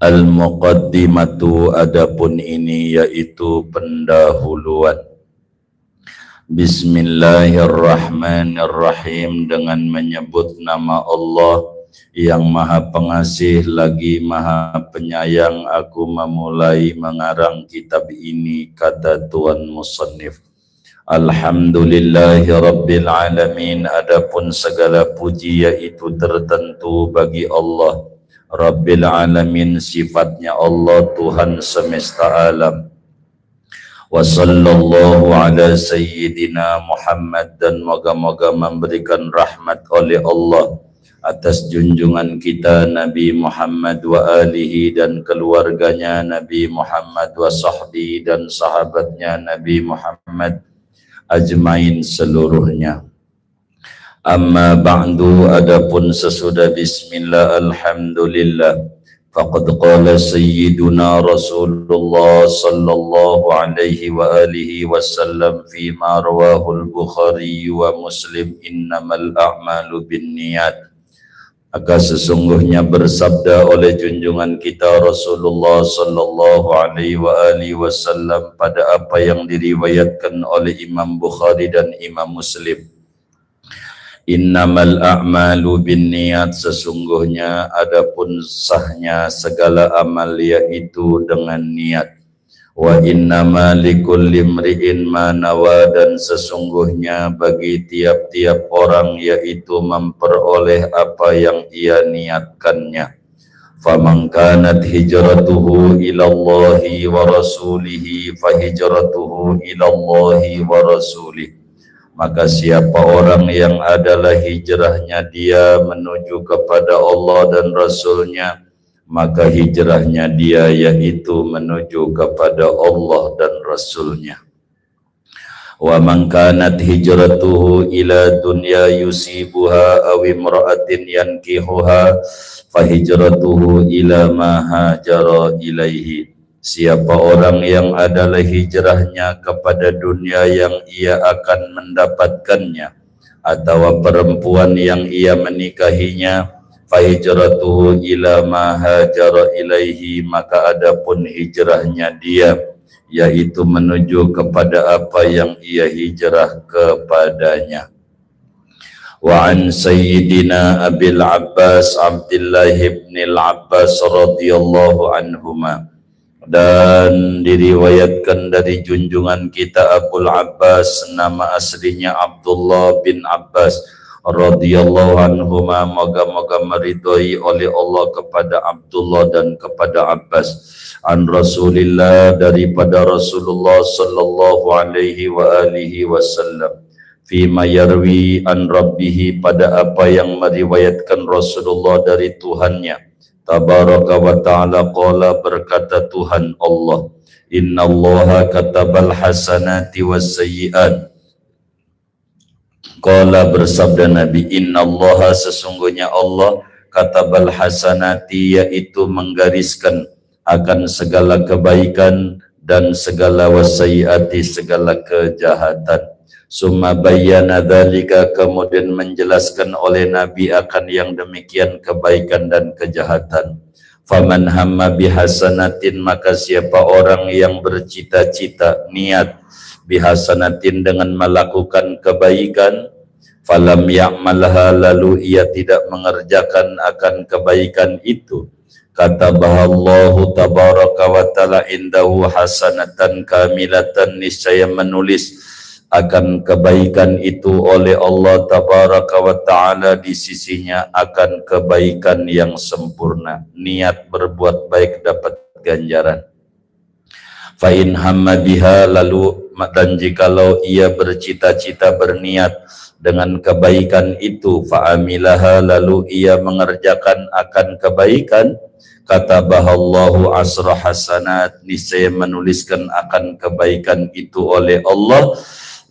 Al-muqaddimatu, adapun ini yaitu pendahuluan. Bismillahirrahmanirrahim, dengan menyebut nama Allah yang Maha Pengasih lagi Maha Penyayang, aku memulai mengarang kitab ini. Kata Tuan Musannif, Alhamdulillahi Rabbil Alamin, adapun segala puji yaitu tertentu bagi Allah Rabbil Alamin, sifatnya Allah Tuhan semesta alam. Wa sallallahu ala sayyidina Muhammad, dan moga-moga memberikan rahmat oleh Allah atas junjungan kita Nabi Muhammad wa alihi, dan keluarganya Nabi Muhammad wa sahbihi, dan sahabatnya Nabi Muhammad ajmain seluruhnya. Amma ba'du, adapun sesudah bismillah, alhamdulillah, faqad qala sayyiduna Rasulullah sallallahu alaihi wa alihi wasallam fi ma rawahul Bukhari wa Muslim, innamal a'malu binniyat. Maka sesungguhnya bersabda oleh junjungan kita Rasulullah sallallahu alaihi wa alihi wasallam pada apa yang diriwayatkan oleh Imam Bukhari dan Imam Muslim, innamal a'malu binniyat, sesungguhnya adapun sahnya segala amal yaitu dengan niat. Wa innama likulli imri'in ma nawa, dan sesungguhnya bagi tiap-tiap orang yaitu memperoleh apa yang ia niatkannya. Faman kanat hijratuhu ilallahi wa rasulihi fahijratuhu ilallahi wa rasulihi, maka siapa orang yang adalah hijrahnya dia menuju kepada Allah dan Rasulnya, maka hijrahnya dia yaitu menuju kepada Allah dan Rasulnya. Wa man kanat hijratuhu ila dunya yusibuha aw imra'atin yankihuha fahijratuhu ila ma hajara ilaihi, siapa orang yang adalah hijrahnya kepada dunia yang ia akan mendapatkannya, atau perempuan yang ia menikahinya, fahijratuhu ila ma hajara ilaihi, maka adapun hijrahnya dia yaitu menuju kepada apa yang ia hijrah kepadanya. Wa an sayyidina Abil Abbas Abdullah ibn al-Abbas radhiyallahu anhuma, dan diriwayatkan dari junjungan kita Abul Abbas, nama aslinya Abdullah bin Abbas radhiyallahu anhuma, moga-moga meridhai oleh Allah kepada Abdullah dan kepada Abbas, an Rasulillah, daripada Rasulullah sallallahu alaihi wa alihi wasallam, fima yarwi an rabbih, pada apa yang meriwayatkan Rasulullah dari Tuhannya tabaraka wa ta'ala, qala, berkata Tuhan Allah, innallaha katabal hasanati was sayyiat. Qala, bersabda Nabi, innallaha, sesungguhnya Allah, katabal hasanati, yaitu menggariskan akan segala kebaikan, dan segala wasayyiati, segala kejahatan. Summa bayyana dzalika, kemudian menjelaskan oleh Nabi akan yang demikian kebaikan dan kejahatan. Faman hamma bihasanatin, maka siapa orang yang bercita-cita niat bihasanatin dengan melakukan kebaikan, falam ya'malha, lalu ia tidak mengerjakan akan kebaikan itu, katabahallahu tabaraka wa ta'ala indahu hasanatan kamilatan, niscaya menulis akan kebaikan itu oleh Allah tabaraka wa ta'ala di sisinya akan kebaikan yang sempurna. Niat berbuat baik dapat ganjaran. Fa in hamma biha, lalu dan jikalau ia bercita-cita berniat dengan kebaikan itu, fa amilaha, lalu ia mengerjakan akan kebaikan, katabahallahu asra hasanat, niscaya menuliskan akan kebaikan itu oleh Allah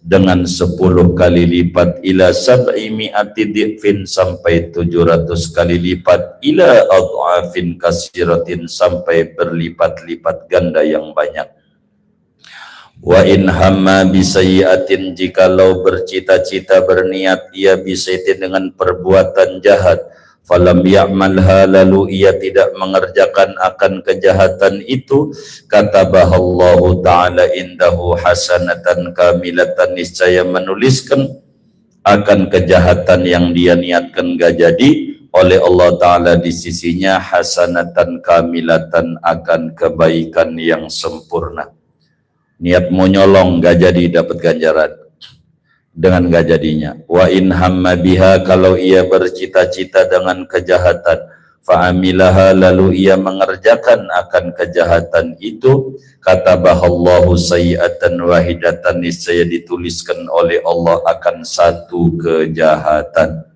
dengan 10 kali lipat, ila sab'i mi'ati dhifin, sampai 700 kali lipat, ila adhafin kasiratin, sampai berlipat-lipat ganda yang banyak. Wa in hamma bisayyi'atin, jikalau bercita-cita berniat ia bisaitin dengan perbuatan jahat, falam ya'malha, lalu ia tidak mengerjakan akan kejahatan itu, katabahallahu ta'ala indahu hasanatan kamilatan, niscaya menuliskan akan kejahatan yang dia niatkan gak jadi oleh Allah Ta'ala di sisinya hasanatan kamilatan, akan kebaikan yang sempurna. Niat mau nyolong gak jadi, dapat ganjaran dengan gak jadinya. Wa in hamma biha, kalau ia bercita-cita dengan kejahatan, fa'amilaha, lalu ia mengerjakan akan kejahatan itu, katabahallahu sayyi'atan wahidatan, niscaya dituliskan oleh Allah akan satu kejahatan.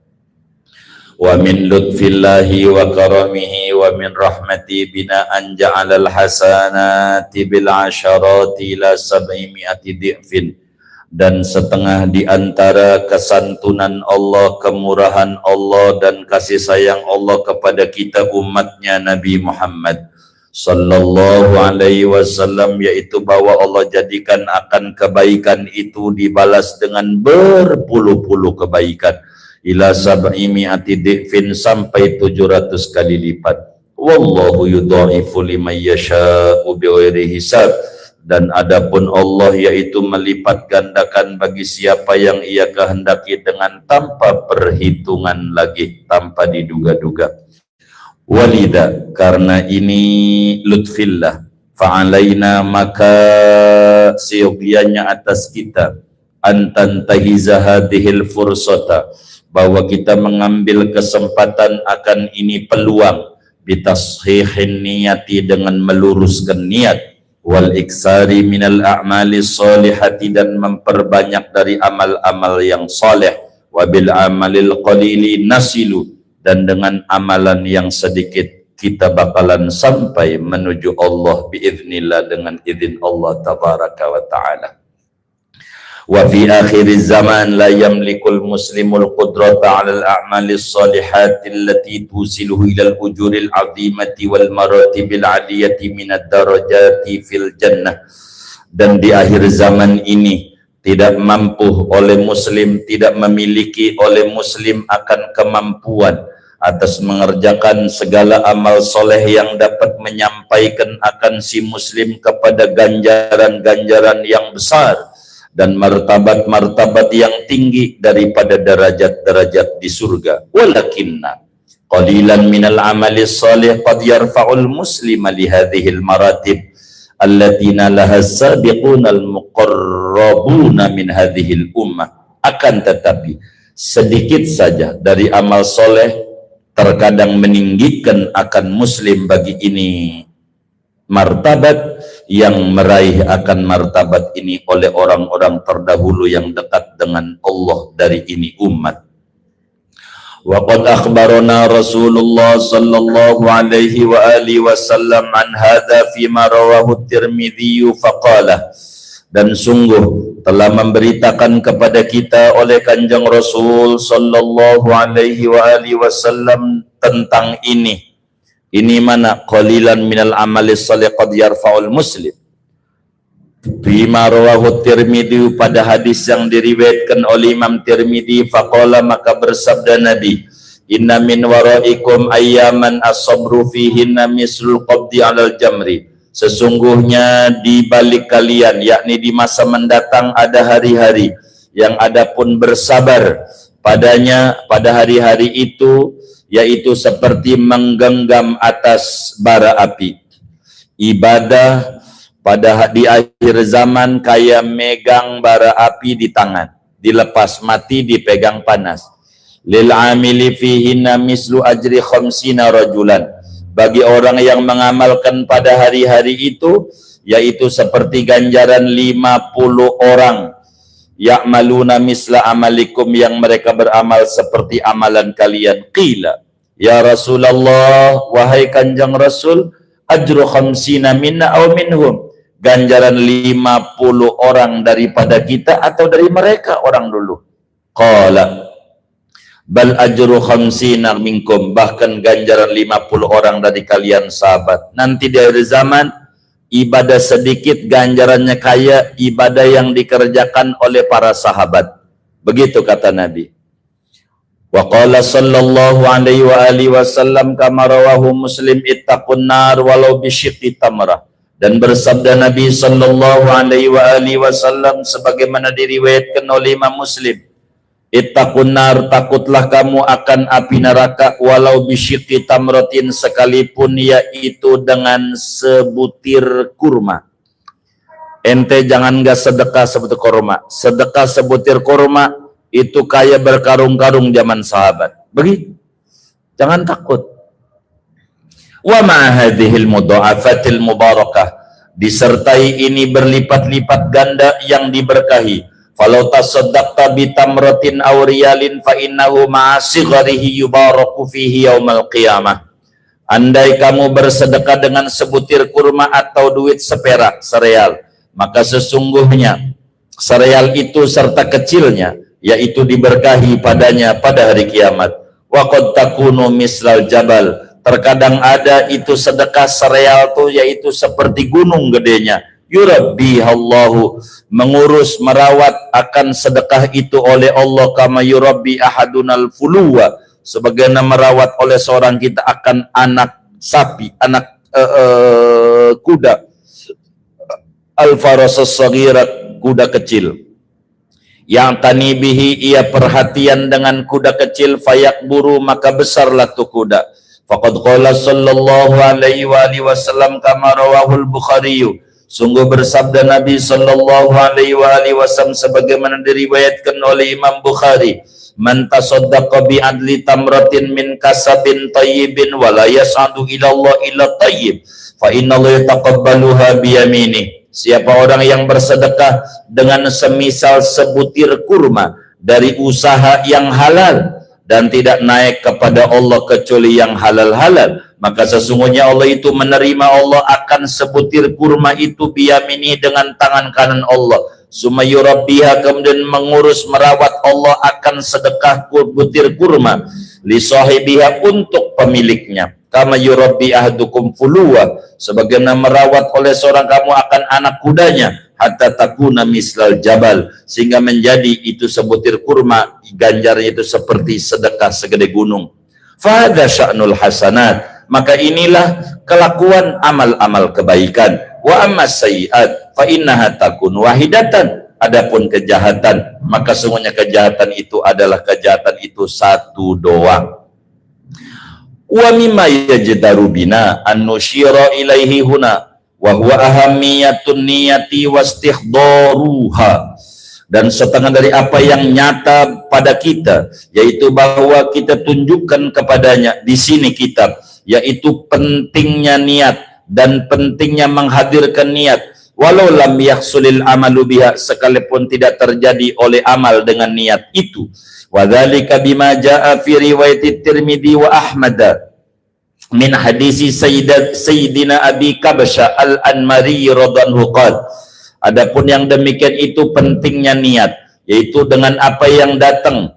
Wa min lutfillahi wa karamihi wa min rahmati bina an ja'alal hasanati bil asharati ila 700 di'fin, dan setengah di antara kesantunan Allah, kemurahan Allah dan kasih sayang Allah kepada kita umatnya Nabi Muhammad sallallahu alaihi wasallam, yaitu bahwa Allah jadikan akan kebaikan itu dibalas dengan berpuluh-puluh kebaikan, ila 700 di'fin, sampai 700 kali lipat. Wallahu yudha'ifu liman yasha'u bighairi hisab, dan adapun Allah yaitu melipat gandakan bagi siapa yang ia kehendaki dengan tanpa perhitungan lagi, tanpa diduga-duga. Walida, karena ini lutfillah, fa'alaina, maka seyogianya atas kita, antantahiza hadhil fursata, bahwa kita mengambil kesempatan akan ini peluang, bitashihin niyati, dengan meluruskan niat, wal iksari minal a'mali sholihati, dan memperbanyak dari amal-amal yang soleh, wabil amalil qalili nasilu, dan dengan amalan yang sedikit kita bakalan sampai menuju Allah biiznillah, dengan izin Allah tabaraka wa ta'ala. Wa fi akhir zaman la yamlikul muslimul qudrata 'alal a'malis solihati allati tusiluhu ilal ujuril 'azimati wal maratibil 'aliyati minad darajati fil jannah. Dan di akhir zaman ini tidak mampu oleh muslim, tidak memiliki oleh muslim akan kemampuan atas mengerjakan segala amal soleh yang dapat menyampaikan akan si muslim kepada ganjaran-ganjaran yang besar dan martabat-martabat yang tinggi daripada derajat-derajat di surga. Walakinna qalilan minal amali shalih qad yarfa'ul muslima li hadhil maratib allatina laha sabiqunal muqarrabuna min hadhil ummah. Akan tetapi sedikit saja dari amal soleh terkadang meninggikan akan muslim bagi ini martabat yang meraih akan martabat ini oleh orang-orang terdahulu yang dekat dengan Allah dari ini umat. Wa qad akhbarana Rasulullah sallallahu alaihi wa alihi wasallam an hadza fi ma rawahu Tirmidzi faqala, dan sungguh telah memberitakan kepada kita oleh Kanjeng Rasul sallallahu alaihi wa alihi wasallam tentang ini. Ini mana qalilan minal amali shalih qad yarfa'ul muslim. Bima rawahu Tirmidzi, pada hadis yang diriwayatkan oleh Imam Tirmidzi, faqala, maka bersabda Nabi, inna min waraikum ayyaman as-sabru fihinna mislul qabdi 'alal jamri. Sesungguhnya di balik kalian, yakni di masa mendatang, ada hari-hari yang adapun bersabar padanya, pada hari-hari itu, yaitu seperti menggenggam atas bara api. Ibadah pada di akhir zaman kayak megang bara api di tangan, dilepas mati dipegang panas. Lil amili fihinna mislu ajri khamsina rajulan. Bagi orang yang mengamalkan pada hari-hari itu, yaitu seperti ganjaran 50 orang. Ya'maluna misla amalikum, yang mereka beramal seperti amalan kalian. Qila, ya Rasulullah, wahai Kanjeng Rasul, ajru khamsina minna aw minhum, ganjaran 50 orang daripada kita atau dari mereka orang dulu. Qala, bal ajru khamsina minkum, bahkan ganjaran 50 orang dari kalian sahabat. Nanti di akhir zaman, ibadah sedikit ganjarannya kaya ibadah yang dikerjakan oleh para sahabat. Begitu kata Nabi. Wa qala sallallahu alaihi wa alihi wasallam kama rawahu Muslim ittaqun nar walau bisyiqqi tamrah. Dan bersabda Nabi sallallahu alaihi wa alihi wasallam sebagaimana diriwayatkan oleh Imam Muslim, ittaqun nar, takutlah kamu akan api neraka walau bisyiqqi tamratin, sekalipun yaitu dengan sebutir kurma. Ente jangan enggak sedekah sebutir kurma. Sedekah sebutir kurma itu kaya berkarung-karung zaman sahabat. Begitu. Jangan takut. Wa ma hadhil mudha'afatil mubarakah, disertai ini berlipat-lipat ganda yang diberkahi. Falau tasaddaqta bi tamratin aw riyalin fa innahu ma'a sigharihi yubaraku fihi yaumal qiyamah. Andai kamu bersedekah dengan sebutir kurma atau duit seperak, sereal, maka sesungguhnya sereal itu serta kecilnya yaitu diberkahi padanya pada hari kiamat. Wa qad takunu mislal jabal, terkadang ada itu sedekah sereal tuh yaitu seperti gunung gedenya. Yurabbihallahu, mengurus merawat akan sedekah itu oleh Allah kama yurabbi ahadunal fuluwa, sebagaimana merawat oleh seorang kita akan anak sapi, anak kuda, al-farasas saghirat, kuda kecil. Yang tani bihi, ia perhatian dengan kuda kecil, fayak buru, maka besarlah tu kuda. Faqad qala sallallahu alaihi wa alihi wasallam kama rawahul Bukhari, sungguh bersabda Nabi sallallahu alaihi wa alihi wasallam sebagaimana diriwayatkan oleh Imam Bukhari, man tasaddaqa bi adli tamratin min kasabin tayyibin wa la yas'adu ila Allah illa tayyib fa inna Allah yataqabbaluha bi yaminih. Siapa orang yang bersedekah dengan semisal sebutir kurma dari usaha yang halal dan tidak naik kepada Allah kecuali yang halal-halal, maka sesungguhnya Allah itu menerima Allah akan sebutir kurma itu biyamini, dengan tangan kanan Allah. Sumayurabbiha, kemudian mengurus merawat Allah akan sedekah butir kurma li sahibiha, untuk pemiliknya. Kama yurabbi ahadukum fuluwa, sebagaimana merawat oleh seorang kamu akan anak kudanya, hatta takuna mislal jabal, sehingga menjadi itu sebutir kurma ganjarnya itu seperti sedekah segede gunung. Fahadha sya'nul hasanat, maka inilah kelakuan amal-amal kebaikan. Wa amma sayyi'at fa innaha takun wahidatan, adapun kejahatan maka semuanya kejahatan itu adalah kejahatan itu satu doang. Wa mimma yajdaru bina an nusyira ilaihi huna wa huwa ahammiyatun niyati wastihdaruha, dan setengah dari apa yang nyata pada kita, yaitu bahwa kita tunjukkan kepadanya di sini kitab, yaitu pentingnya niat dan pentingnya menghadirkan niat. Walau lam yahsulil amalu biha, sekalipun tidak terjadi oleh amal dengan niat itu. Wa dzalika bima jaa fi riwayat Tirmidzi wa Ahmad min hadisi Sayyidina Abi Kabsha al-Anmari radhiyallahu anhu. Adapun yang demikian itu pentingnya niat, yaitu dengan apa yang datang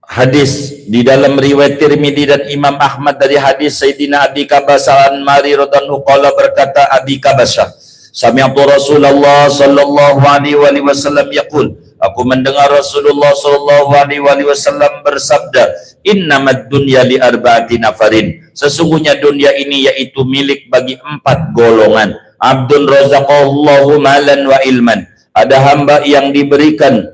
hadis di dalam riwayat Tirmidzi dan Imam Ahmad dari hadis Sayyidina Abi Kabsha al-Anmari radhiyallahu anhu, berkata Abi Kabsha, sami'tu Rasulullah sallallahu alaihi wasallam yaqul, aku mendengar Rasulullah sallallahu alaihi wasallam bersabda, innamad dunya li arba'ati nafarin, sesungguhnya dunia ini yaitu milik bagi 4 golongan. Abdun razaqallahu malan wa ilman, ada hamba yang diberikan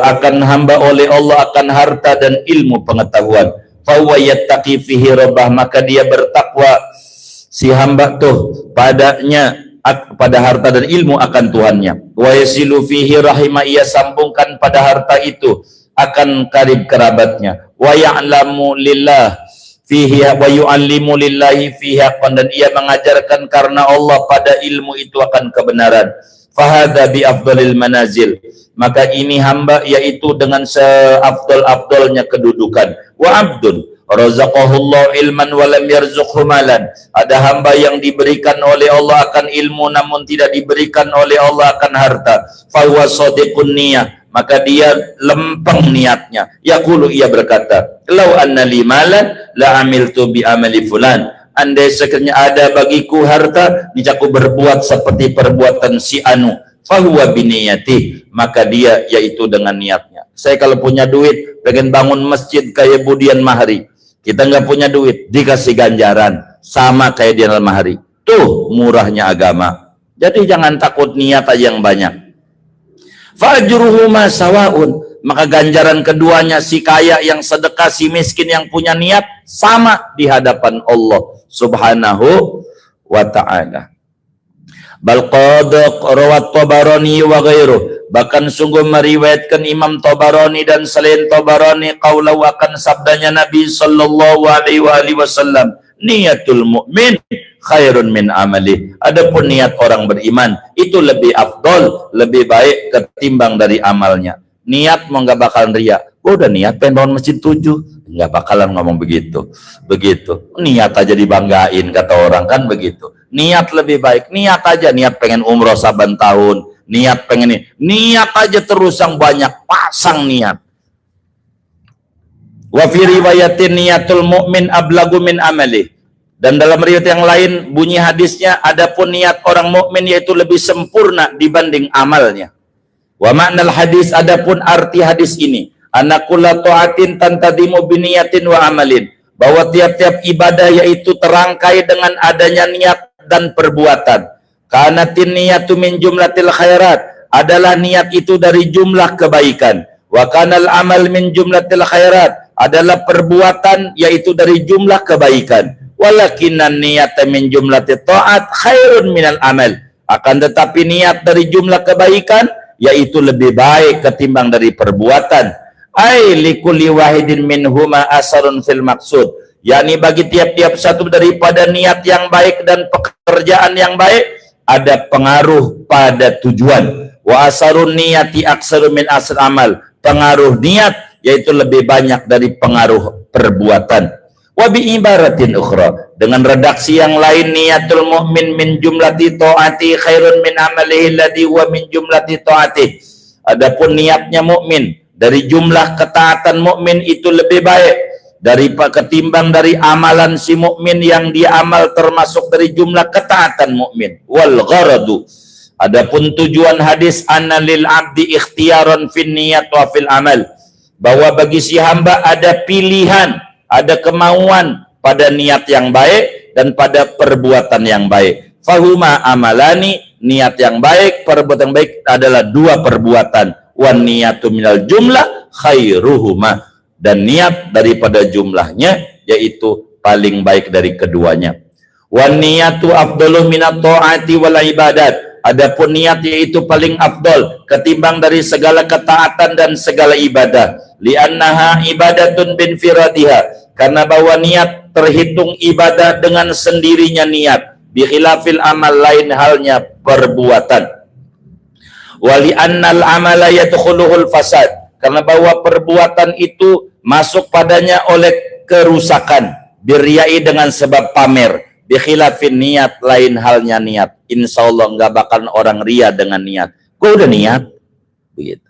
akan hamba oleh Allah akan harta dan ilmu pengetahuan. Fa huwa yattaqi fihi rabbah, maka dia bertakwa si hamba tuh padanya, pada harta dan ilmu akan Tuhannya. Wa yasilu fihi rahima, ia sambungkan pada harta itu akan karib kerabatnya. Wa ya'lamu lillah fihi wa yu'allimu lillahi fihi, dan ia mengajarkan karena Allah pada ilmu itu akan kebenaran. Fahadha bi afdalil manazil, maka ini hamba yaitu dengan seafdal-afdalnya kedudukan. Wa abdun razaqahullahu ilman wa lam yarzuqhu malan, ada hamba yang diberikan oleh Allah akan ilmu namun tidak diberikan oleh Allah akan harta. Fa huwa shadiqun niyah, maka dia lempeng niatnya. Yaqulu, ia berkata, lau anna li malan la amiltu bi amali fulan, andai sekiranya ada bagiku harta, niscaya aku berbuat seperti perbuatan si anu. Fa huwa biniyati, maka dia yaitu dengan niatnya. Saya kalau punya duit pengen bangun masjid kayak Budian Mahari, kita nggak punya duit dikasih ganjaran sama kayak Dian Al-Mahari. Tuh murahnya agama. Jadi jangan takut niat aja yang banyak. Fajruhuma sawaun, maka ganjaran keduanya, si kaya yang sedekah, si miskin yang punya niat, sama di hadapan Allah Subhanahu wa ta'ala. Bal qad rawat Tabarani wa ghairuh, bahkan sungguh meriwayatkan Imam Tabarani dan selain Tabarani qaulahu, akan sabdanya Nabi sallallahu alaihi wasallam, niatul mu'min khairun min amali. Adapun niat orang beriman itu lebih afdol, lebih baik ketimbang dari amalnya. Niat mau nggak bakalan ria. Udah niat pengen bangun masjid 7, nggak bakalan ngomong begitu. Begitu. Niat aja dibanggain kata orang kan begitu. Niat lebih baik. Niat aja, niat pengen umroh saban tahun. Niat pengen ini. Niat aja terus yang banyak, pasang niat. Wa fi riwayatin niatul mu'min ablagu min amali. Dan dalam riwayat yang lain bunyi hadisnya, adapun niat orang mukmin yaitu lebih sempurna dibanding amalnya. Wa ma'nal hadis, adapun arti hadis ini, anakulla ta'atin tantadimu biniyatin wa amalin, bahwa tiap-tiap ibadah yaitu terangkai dengan adanya niat dan perbuatan. Kanatin niyatu min jumlatil khairat, adalah niat itu dari jumlah kebaikan. Wa kanal amal min jumlatil khairat, adalah perbuatan yaitu dari jumlah kebaikan. Walakinan niyata min jumlatit ta'at khairun minal amal, akan tetapi niat dari jumlah kebaikan yaitu lebih baik ketimbang dari perbuatan. Ai likulli wahidin minhuma asarun fil maksud, yakni bagi tiap-tiap satu daripada niat yang baik dan pekerjaan yang baik ada pengaruh pada tujuan. Wa asarun niyati aksaru min asr amal, pengaruh niat yaitu lebih banyak dari pengaruh perbuatan. Wa bi ibaratin ukhra, dengan redaksi yang lain, niatul mu'min min jumlati ta'ati khairun min amalihi alladhi wa min jumlati ta'ati, adapun niatnya mukmin dari jumlah ketaatan mukmin itu lebih baik dari ketimbang dari amalan si mukmin yang dia amal termasuk dari jumlah ketaatan mukmin. Wal gharadu, adapun tujuan hadis, anna lil abdi ikhtiyaran fin niyat wa fil amal, bahwa bagi si hamba ada pilihan, ada kemauan pada niat yang baik dan pada perbuatan yang baik. Fahuma amalani, niat yang baik, perbuatan yang baik adalah dua perbuatan. Wan niyatu minal jumlah khairuhuma, dan niat daripada jumlahnya yaitu paling baik dari keduanya. Wan niyatu afdalu minat ta'ati wal ibadat, adapun niat yaitu paling afdol ketimbang dari segala ketaatan dan segala ibadah. Li'annaha ibadatun bin firadiha, karena bahwa niat terhitung ibadah dengan sendirinya niat. Bikhilafil amal, lain halnya perbuatan. Wali annal amala yadkhuluhul fasad, karena bahwa perbuatan itu masuk padanya oleh kerusakan. Biryai, dengan sebab pamer. Bikhilafin niat, lain halnya niat. Insya Allah nggak bakal orang ria dengan niat. Gue udah niat, begitu.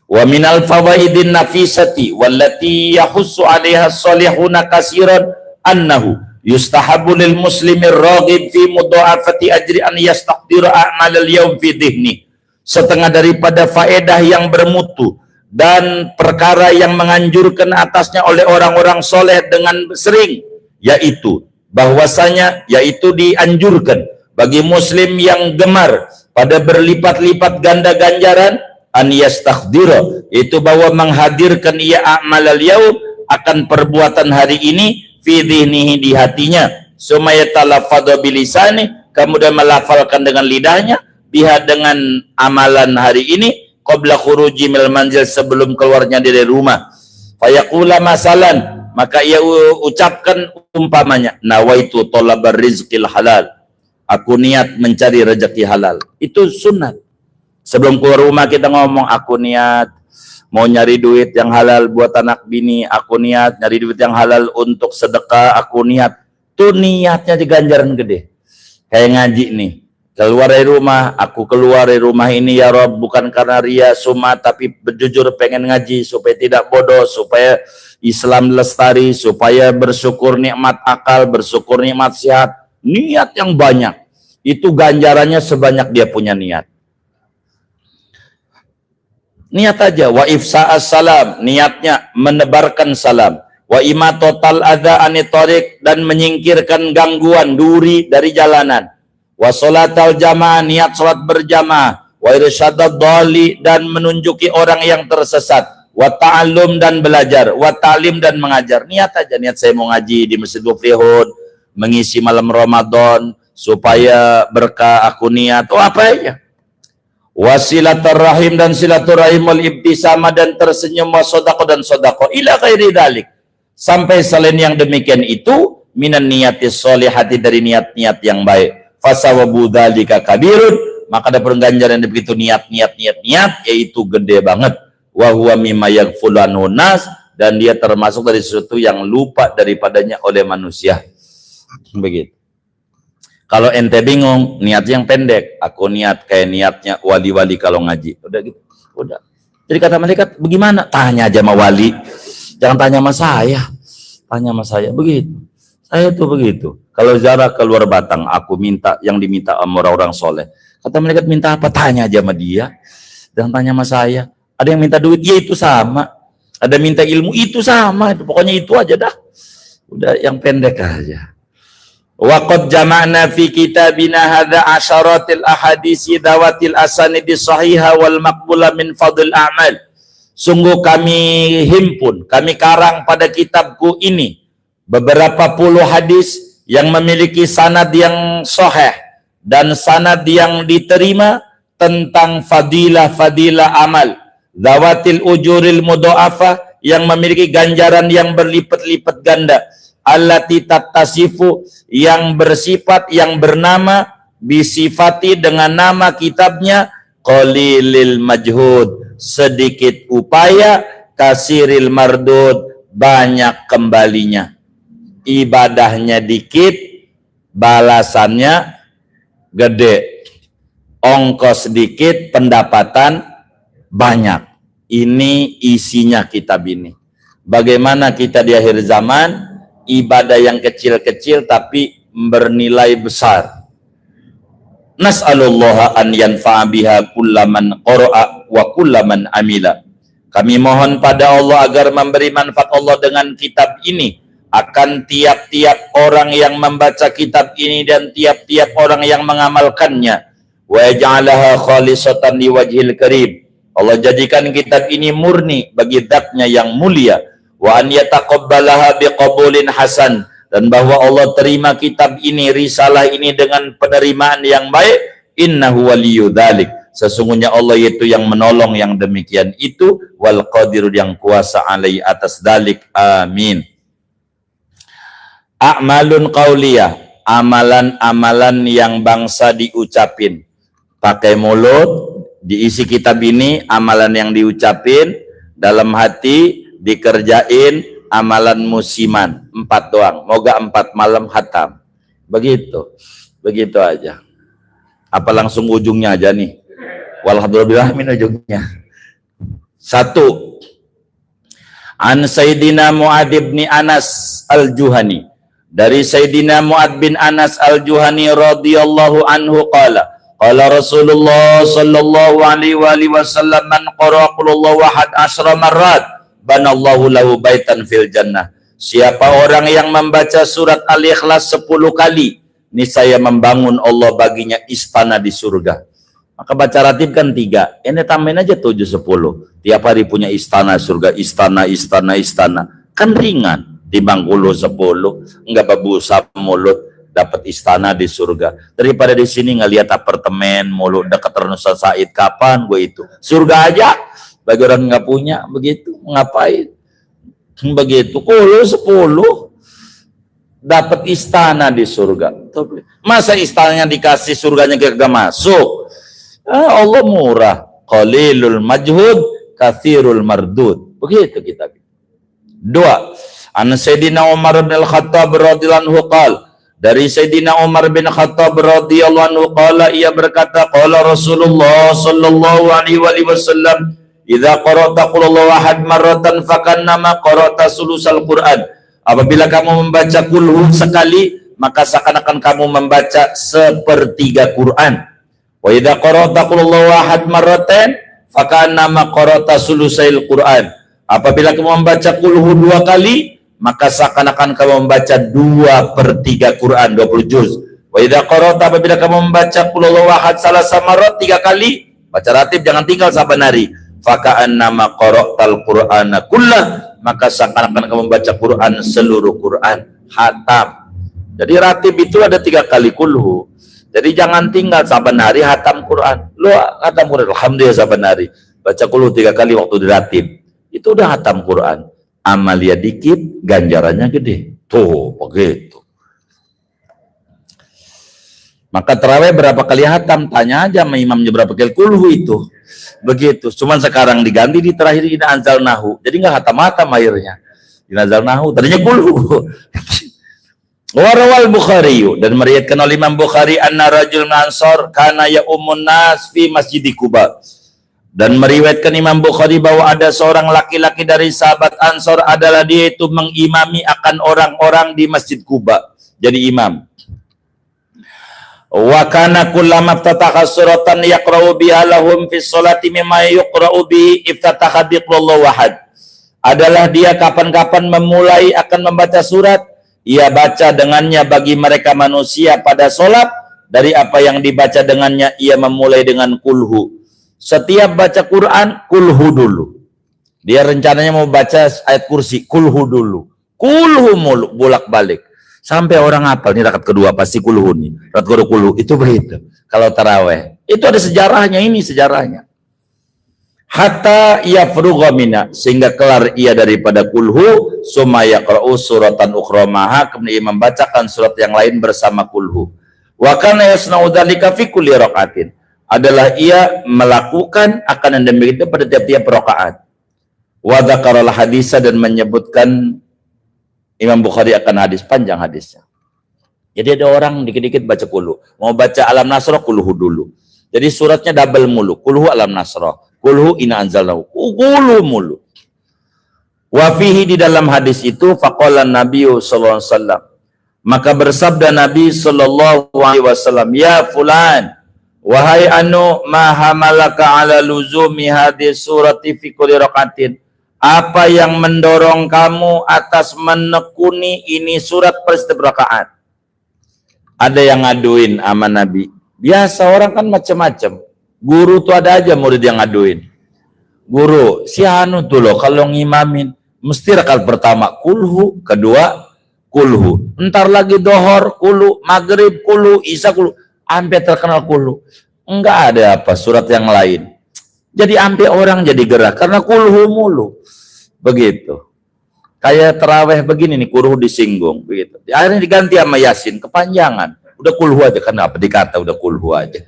Wa minal fawaidin nafisati wallati yahussu 'alaiha salihuna katsiran annahu yustahabbu lil muslimir raghib fi mudha'afati ajri an yastaqdira a'malal yawm fi dhihni. Setengah daripada faedah yang bermutu dan perkara yang menganjurkan atasnya oleh orang-orang soleh dengan sering, yaitu bahwasanya, yaitu dianjurkan bagi muslim yang gemar pada berlipat-lipat ganda ganjaran, an yastakhdira, itu bahwa menghadirkan ia a'malal yaum, akan perbuatan hari ini, fi dhihnihi, di hatinya, summa yatalaffadhu bilisani, kemudian melafalkan dengan lidahnya, biha, dengan amalan hari ini, qabla khuruji mil manzil, sebelum keluarnya dari rumah. Fayaqula masalan, maka ia ucapkan umpamanya, nawaitu talabar rizqil halal, aku niat mencari rezeki halal. Itu sunat. Sebelum keluar rumah kita ngomong, aku niat mau nyari duit yang halal buat anak bini, aku niat nyari duit yang halal untuk sedekah, aku niat. Tuh niatnya di ganjaran gede. Kayak ngaji nih, keluar dari rumah, aku keluar dari rumah ini ya Rob, bukan karena ria summa, tapi berjujur pengen ngaji supaya tidak bodoh, supaya Islam lestari, supaya bersyukur nikmat akal, bersyukur nikmat sehat. Niat yang banyak, itu ganjarannya sebanyak dia punya niat. Niat aja. Wa ifsa'as salam, niatnya menebarkan salam. Wa imatotal adza anitariq, dan menyingkirkan gangguan, duri dari jalanan. Wa sholatal jamaah, niat salat berjamaah. Wa irsyadad dhali, dan menunjuki orang yang tersesat. Wa ta'allum, dan belajar. Wa ta'lim, dan mengajar. Niat aja, niat saya mau ngaji di Masjid Muflihun, mengisi malam Ramadan supaya berkah, aku niat. Oh, apa aja. Wasilaturrahim, dan silaturahim, wal ibtisama, dan tersenyum, wa sodaqo, dan sodaqo, ila ghairi dalik, sampai selain yang demikian itu, minan niyatis sholihati, dari niat-niat yang baik. Fasawabu dzalika kabirun, maka ada perganjaran begitu niat, yaitu gede banget. Wa huwa mimma yaghfulu anhu nas, dan dia termasuk dari sesuatu yang lupa daripadanya oleh manusia. Begitu. Kalau ente bingung, niat yang pendek, aku niat kayak niatnya wali-wali kalau ngaji. Udah gitu. Udah. Jadi kata malaikat, bagaimana? Tanya aja sama wali. Jangan tanya sama saya. Tanya sama saya. Begitu. Saya tuh begitu. Kalau ziarah keluar Batang, aku minta yang diminta sama orang-orang soleh. Kata malaikat, minta apa? Tanya aja sama dia. Jangan tanya sama saya. Ada yang minta duit, ya itu sama. Ada minta ilmu, itu sama. Pokoknya itu aja dah. Udah yang pendek aja. Wa qad jama'na fi kitabina hadza asyaratil ahadits dawatil asanidi sahihah wal maqbula min fadl a'mal. Sungguh kami himpun, kami karang pada kitabku ini beberapa puluh hadis yang memiliki sanad yang sahih dan sanad yang diterima tentang fadilah-fadilah amal, dawatil ujuril mudha'afah, yang memiliki ganjaran yang berlipat-lipat ganda, allati tattasifu, yang bersifat, yang bernama bisifati, dengan nama kitabnya qalilil majhud, sedikit upaya, kasiril mardud, banyak kembalinya. Ibadahnya dikit, balasannya gede. Ongkos sedikit, pendapatan banyak. Ini isinya kitab ini. Bagaimana kita di akhir zaman, ibadah yang kecil-kecil tapi bernilai besar. Nas'alullaha an yanfa'a biha kullaman qara'a wa kullaman amila. Kami mohon pada Allah agar memberi manfaat Allah dengan kitab ini akan tiap-tiap orang yang membaca kitab ini dan tiap-tiap orang yang mengamalkannya. Wa yaj'alaha khalisatan liwajhil karim. Allah jadikan kitab ini murni bagi zatnya yang mulia. Wa an yataqabbalaha biqabulin hasan, dan bahwa Allah terima kitab ini, risalah ini dengan penerimaan yang baik. Innahu waliyyu dzalik, sesungguhnya Allah itu yang menolong yang demikian itu, wal qadiru, yang kuasa alai atas dalik. Amin. A'malun qauliyah, amalan-amalan yang bangsa diucapin pakai mulut. Diisi kitab ini amalan yang diucapin dalam hati, dikerjain amalan musiman 4 doang. Moga 4 malam khatam. Begitu. Begitu aja. Apa langsung ujungnya aja nih? Walhamdulillah min ujungnya. 1. An Sayyidina Mu'ad bin Anas al-Juhani. Dari Sayyidina Mu'ad bin Anas al-Juhani radhiyallahu anhu qala, qala Rasulullah sallallahu alaihi wasallam, man qara'a qul huwallahu ahad 10 marrat banallahu lahu baitan fil jannah. Siapa orang yang membaca surat Al-Ikhlas 10 kali, niscaya membangun Allah baginya istana di surga. Maka baca ratib kan 3, ini tambahin aja 7 10. Tiap hari punya istana surga, istana. Kan ringan, timbang 10, enggak babusa mulut, dapat istana di surga. Daripada di sini ngelihat apartemen mulu dekat Nusa Said, kapan gue itu? Surga aja bagi orang nggak punya, begitu ngapain? Begitu, kalau 10 dapat istana di surga. Masa istananya dikasih, surganya kagak masuk? Allah murah. Qalilul majhud, katsirul mardud. Begitu kita. 2. An Sayyidina Umar bin Al-Khattab radhiyallahu anhu qala, dari Sayyidina Umar bin Khattab radhiyallahu anhu qala, ia berkata, qala Rasulullah sallallahu alaihi wasallam, idza qara'ta qul huwallahu ahad marratan fakannama qara'ta sulusal Qur'an. Apabila kamu membaca qul sekali, maka seakan-akan kamu membaca 1/3 Quran. Wa idza qara'ta qul huwallahu ahad marratan faka'annama qara'ta sulusail Qur'an. Apabila kamu membaca kulhu 2 kali, maka seakan-akan kamu membaca 2/3 Quran, 20 juz. Wa idza qara'ta, apabila kamu membaca qul huwallahu ahad salasa marrat 3 kali, baca ratib, jangan tinggal saban hari. Faka'annama qara'tal Qur'ana kullah, maka seakan-akan kamu membaca Quran, seluruh Quran, hatam. Jadi ratib itu ada 3 kali kulhu. Jadi jangan tinggal saban hari hatam Quran. Lu hatam Quran, alhamdulillah saban hari. Baca kulhu 3 kali waktu diratib. Itu udah hatam Quran. Amalia dikit, ganjarannya gede. Tuh, begitu. Maka terawih berapa kali hatam? Tanya aja sama imamnya berapa kali kulhu itu. Begitu. Cuman sekarang diganti di terakhir ina anzalnahu. Jadi nggak hatam-hatam akhirnya. Ina anzalnahu. Tadinya kulhu. Warawal Bukhari, dan meriwayatkan oleh Imam Bukhari, anna rajul ansor kana ya ummun nas fi masjid Quba. Dan meriwayatkan Imam Bukhari bahwa ada seorang laki-laki dari sahabat Ansor, adalah dia itu mengimami akan orang-orang di Masjid Quba. Jadi imam. Wa kana kullama iftataha suratan yaqra'u biha lahum fi sholati mimma yuqra'u bihi iftataha bi qul huwallahu ahad. Adalah dia kapan-kapan memulai akan membaca surat, ia baca dengannya bagi mereka manusia pada sholat, dari apa yang dibaca dengannya ia memulai dengan kulhu. Setiap baca Quran, kulhu dulu. Dia rencananya mau baca ayat kursi, kulhu dulu. Kulhu mulu, bolak-balik. Sampai orang hafal, ini rakaat kedua pasti kulhu nih. Rakaat kedua kulhu, itu begitu. Kalau taraweh, itu ada sejarahnya, ini sejarahnya. Hatta yafrugha mina, sehingga kelar ia daripada kulhu, summa yaqra'u suratan ukhra maha, kemudian membacakan surat yang lain bersama kulhu. Wa kana yasna'u dzalika fi kulli raqatin. Adalah ia melakukan akan yang demikian pada tiap-tiap rakaat. Wa dzakaral hadisa, dan menyebutkan Imam Bukhari akan hadis, panjang hadisnya. Jadi ada orang dikit-dikit baca kulhu, mau baca alam nasrah kulhu dulu. Jadi suratnya double mulu, kulhu alam nasrah, kulhu inna anzalnahu, kulhu mulu. Wa fihi, di dalam hadis itu, faqala Nabi sallallahu alaihi wasallam, maka bersabda Nabi sallallahu alaihi wasallam, ya fulan, wahai anu, ma hamalaka ala luzumi hadis surati fi kulli raqatin. Apa yang mendorong kamu atas menekuni ini surat per setiap rakaat? Ada yang ngaduin sama Nabi. Biasa orang kan macam-macam. Guru tuh ada aja murid yang ngaduin. Guru, si anu tuh loh kalau ngimamin mesti rakaat pertama kulhu, kedua kulhu. Ntar lagi dohor kulhu, maghrib kulhu, isya kulhu. Sampai terkenal kulhu. Enggak ada apa surat yang lain. Jadi sampai orang jadi gerak karena kulhu mulu. Begitu. Kayak terawih begini nih, kulhu disinggung begitu. Akhirnya diganti sama Yasin, kepanjangan. Udah kulhu aja, kenapa dikata udah kulhu aja.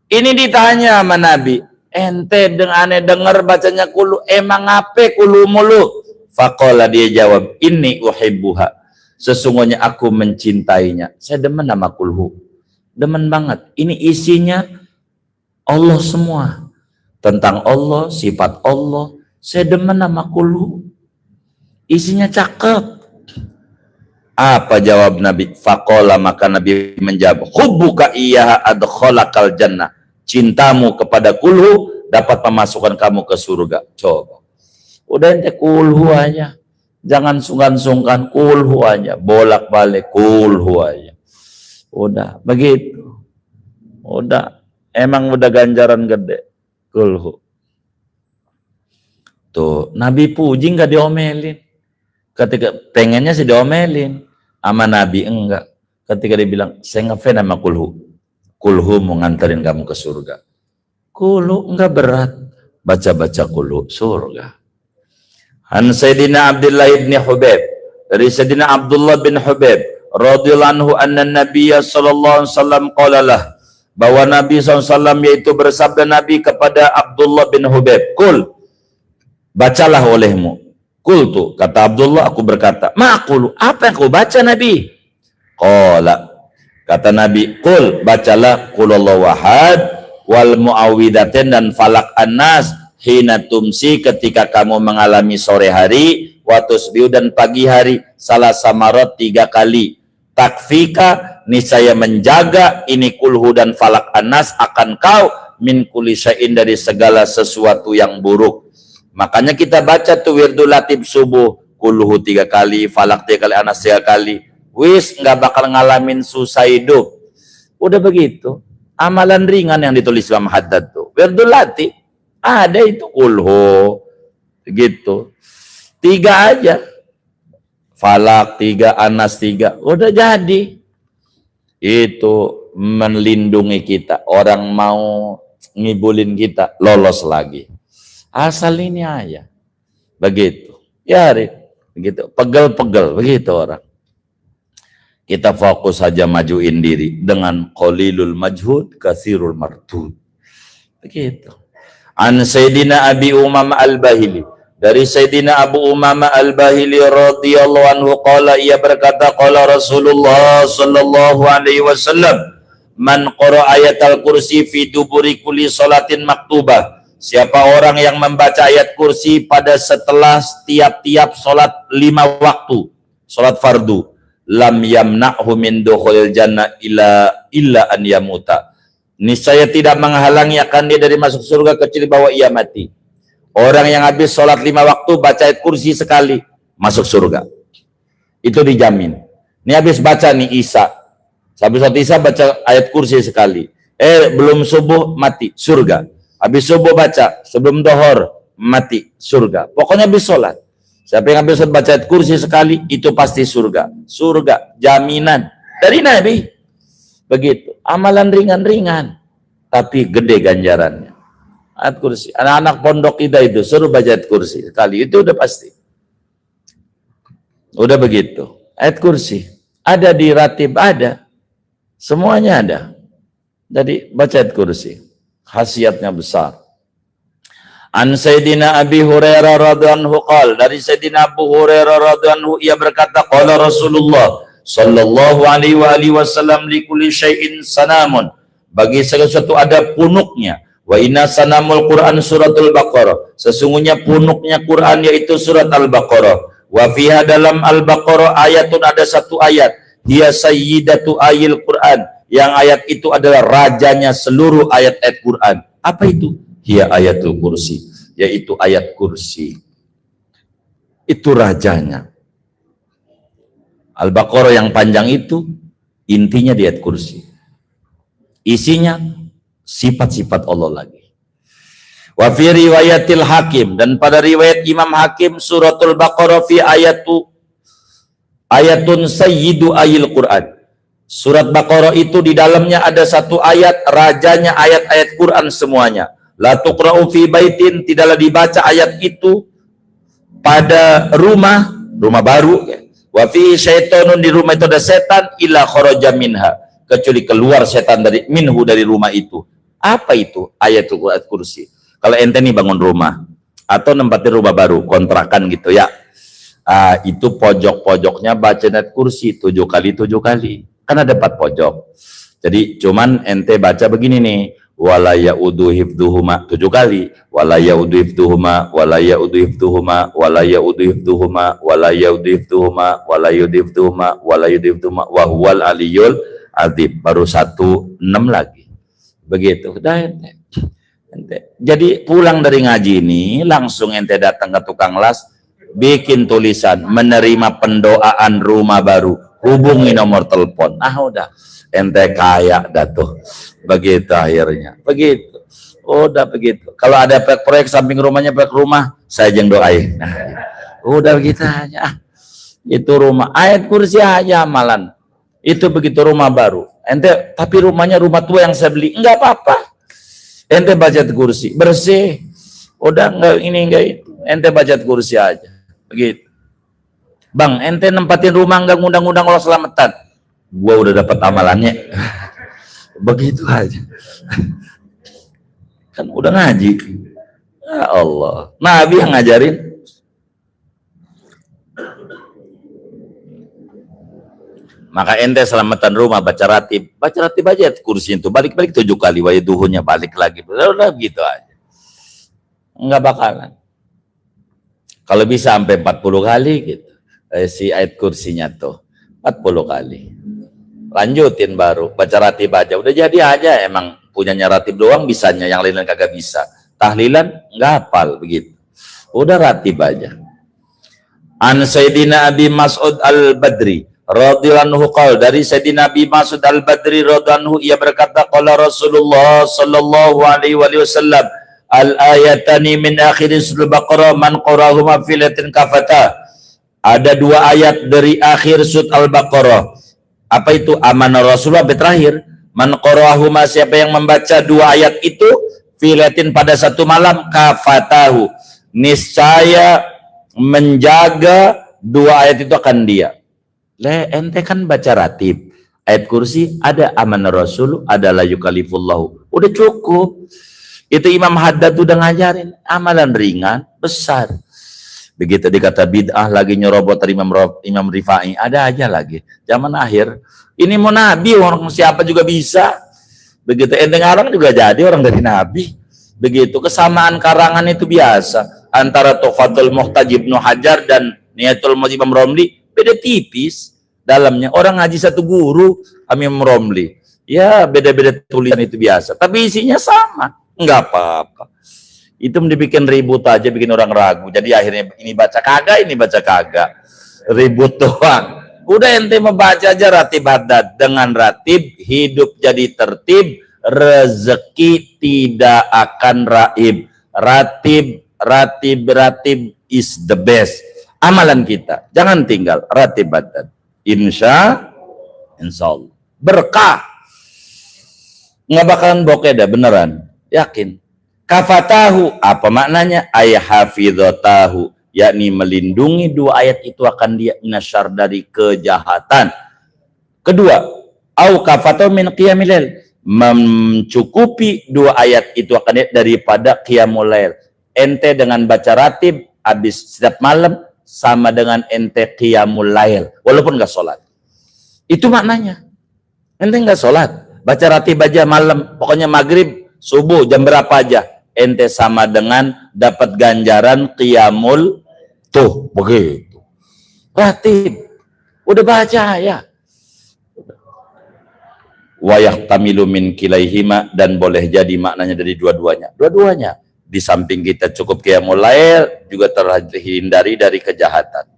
Ini ditanya sama Nabi, ente aneh dengar bacanya kulhu, emang apa kulhu mulu? Faqala, dia jawab, inni uhibbuha. Sesungguhnya aku mencintainya. Saya demen sama kulhu. Demen banget. Ini isinya Allah semua. Tentang Allah, sifat Allah. Saya demen sama kulhu. Isinya cakep. Apa jawab Nabi? Faqala, maka Nabi menjawab, hubbuka iyyaha adkhalakal jannah. Cintamu kepada kulhu dapat memasukkan kamu ke surga. Coba. Udah ente kulhu aja. Jangan sungkan-sungkan, kulhu aja. Bolak-balik kulhu aja. Udah, begitu. Udah, emang udah ganjaran gede. Kulhu. Tuh, Nabi puji nggak diomelin. Ketika pengennya sih diomelin, sama Nabi enggak. Ketika dia bilang, saya ngefans sama kulhu. Kulhu mau nganterin kamu ke surga. Kulhu enggak berat. Baca-baca kulhu, surga. An Sayyidina Abdullah bin Hubaib, dari Sayyidina Abdullah bin Hubaib radhiyallahu anhu, anna Nabiyya sallallahu alaihi wasallam qala lah, bahwa Nabi SAW yaitu bersabda Nabi kepada Abdullah bin Hubaib, kul, bacalah olehmu. Kul tuh, kata Abdullah, aku berkata, ma'akulu, apa yang kau baca Nabi? Qala, kata Nabi, kul, bacalah qulullahu ahad wal mu'awwidatain dan falak an-nas hina tumsi, ketika kamu mengalami sore hari, wa tusbihu, dan pagi hari, salah samarat 3 kali. Takfika, niscaya menjaga ini kulhu dan falak an-nas akan kau min kulli syai'in, dari segala sesuatu yang buruk. Makanya kita baca tuh wirdul latib subuh, kulhu 3 kali, falak 3 kali, anas 3 kali. Wis nggak bakal ngalamin susah hidup. Udah begitu. Amalan ringan yang ditulis Imam Haddad tuh. Wirdul latib ada itu kulhu gitu. 3 aja. Falak 3, anas 3. Udah jadi. Itu melindungi kita. Orang mau ngibulin kita, lolos lagi. Asal ini aja. Begitu. Ya, begitu. Pegel-pegel. Begitu orang. Kita fokus saja majuin diri. Dengan qalilul majhud, katsirul mardud. Begitu. An Sayyidina Abi Umamah Al-Bahili. Dari Sayyidina Abu Umamah Al-Bahili radhiyallahu anhu qala, ia berkata, qala Rasulullah sallallahu alaihi wasallam, man qara ayatal kursi fi duburi kulli salatin maktubah. Siapa orang yang membaca ayat kursi pada setelah tiap-tiap salat 5 waktu, salat fardu, lam yamna'hu min dukhulil jannah illa an yamuta. Niscaya tidak menghalangi akan dia dari masuk surga kecuali bahwa ia mati. Orang yang habis sholat 5 waktu baca ayat kursi sekali masuk surga. Itu dijamin. Ini habis baca nih Isya. Habis sholat Isya baca ayat kursi sekali. Belum subuh mati surga. Habis subuh baca sebelum dohor mati surga. Pokoknya habis sholat. Siapa yang habis sholat baca ayat kursi sekali itu pasti surga. Surga jaminan dari Nabi. Begitu. Amalan ringan-ringan tapi gede ganjarannya. Ayat kursi. Anak-anak pondok kita itu suruh baca ayat kursi sekali, itu udah pasti. Udah begitu. Ayat kursi ada di ratib, ada. Semuanya ada. Jadi baca ayat kursi. Khasiatnya besar. An Sayyidina Abi Hurairah radhiyallahu anhu qala, dari Sayyidina Abu Hurairah radhiyallahu anhu ia berkata, qala Rasulullah sallallahu alaihi wasallam, li kulli syai'in sanamun. Bagi segala sesuatu ada punuknya. Wa inna sanamul Quran suratul Baqarah. Sesungguhnya punuknya Quran yaitu surat Al-Baqarah. Wa fiha, dalam Al-Baqarah ayatun, ada satu ayat. Dia sayyidatu ayil Quran. Yang ayat itu adalah rajanya seluruh ayat-ayat Quran. Apa itu? Dia ayatul kursi. Yaitu ayat kursi. Itu rajanya. Al-Baqarah yang panjang itu intinya di ayat kursi. Isinya sifat-sifat Allah lagi. Wa fi riwayatil Hakim, dan pada riwayat Imam Hakim, suratul Baqarah fi ayatun sayyidu ayil Quran. Surat Baqarah itu di dalamnya ada satu ayat, rajanya ayat-ayat Quran semuanya. La tuqra'u fi baitin, tidaklah dibaca ayat itu pada rumah baru. Wa fi syaitonun, di rumah itu ada setan, illa kharaja minha, kecuali keluar setan dari minhu, dari rumah itu. Apa itu ayatul kursi? Kalau ente nih bangun rumah atau nempatin rumah baru, kontrakan gitu ya, itu pojok-pojoknya baca ayat kursi 7 kali 7 kali. Kan ada 4 pojok. Jadi cuman ente baca begini nih, wala yaudu hifdhuhuma 7 kali, wala yaudu hifdhuhuma, wala yaudu hifdhuhuma, wala yaudu hifdhuhuma, wala yaudu hifdhuhuma, wala yaudu hifdhuhuma, wala yaudu hifdhuhuma, wa huwal aliyul azim. Baru 1, 6 lagi. Begitu. Ente. Jadi pulang dari ngaji ini langsung ente datang ke tukang las, bikin tulisan menerima pendoaan rumah baru, hubungi nomor telepon. Udah ente kaya dah tuh. Begitu akhirnya. Begitu. Udah begitu. Kalau ada proyek samping rumahnya, proyek rumah, saya yang doain. Udah begitu aja. Itu rumah. Ayat kursi aja amalan. Itu begitu rumah baru. Ente, tapi rumahnya rumah tua yang saya beli, enggak apa-apa. Ente baca kursi, bersih. Udah enggak ini enggak itu. Ente baca kursi aja. Begitu. Bang, ente nempatin rumah enggak ngundang-ngundang orang selamatan. Gua udah dapat amalannya. Begitu aja. Kan udah ngaji. Ya Allah. Nabi yang ngajarin. Maka ente selamatan rumah baca ratib aja kursi itu, balik-balik 7 kali, waiduhunya balik lagi, udah gitu aja, nggak bakalan. Kalau bisa sampai 40 kali gitu, si ayat kursinya tuh 40 kali, lanjutin baru baca ratib aja, udah jadi aja. Emang punyanya ratib doang bisanya, yang lain kagak bisa. Tahlilan nggak hafal begitu. Udah ratib aja. An Sayyidina Abi Mas'ud Al-Badri radhiyallahu anhu qala, dari Sayyidina Abi Mas'ud Al-Badri radhiyallahu anhu, ia berkata, qala Rasulullah sallallahu alaihi wasallam, al-ayatani min akhir surah Baqarah man qara'ahuma fi lailatin kafata. Ada dua ayat dari akhir surah Al-Baqarah. Apa itu? Amanah Rasulullah sampai terakhir. Man qara'ahuma, siapa yang membaca dua ayat itu fi lailatin pada satu malam, kafatahu, niscaya menjaga dua ayat itu akan dia. Ente kan baca ratib, ayat kursi, ada amanah Rasul, ada la yukalifullahu, udah cukup. Itu Imam Haddad udah ngajarin, amalan ringan besar. Begitu dikata bid'ah lagi nyerobot dari Imam Rifai, ada aja lagi zaman akhir. Ini mau nabi, orang siapa juga bisa. Begitu ente ngarang juga jadi orang dari nabi. Begitu kesamaan karangan itu biasa. Antara Tuhfatul Muhtaj Ibnu Hajar dan Nihayatul Muhtaj Imam Romli beda tipis dalamnya. Orang ngaji satu guru, Imam Romli, ya beda-beda tulisan itu biasa, tapi isinya sama, nggak apa-apa. Itu dibikin ribut aja, bikin orang ragu. Jadi akhirnya ini baca kagak, ini baca kagak, ribut doang. Udah ente membaca aja ratib Haddad. Dengan ratib hidup jadi tertib, rezeki tidak akan raib. Ratib is the best. Amalan kita jangan tinggal ratib Haddad. Insya Allah berkah, nggak bakalan bokeh dah, beneran, yakin. Kafatahu, apa maknanya? Ay hafidhatahu, yakni melindungi dua ayat itu akan dia nasyar dari kejahatan. Kedua, au kafatahu min qiyamil lail, mencukupi dua ayat itu akan dia daripada qiyamul lail. Ente dengan baca ratib habis setiap malam sama dengan ente qiyamul lail walaupun nggak sholat. Itu maknanya. Ente nggak sholat, baca ratib aja malam, pokoknya maghrib, subuh, jam berapa aja, ente sama dengan dapat ganjaran qiyamul tuh, begitu. Ratib udah baca ya. Wa yahtamilu min kilaihima, dan boleh jadi maknanya dari dua-duanya. Dua-duanya. Di samping kita cukup qiyamul lail, juga terhindari dari kejahatan.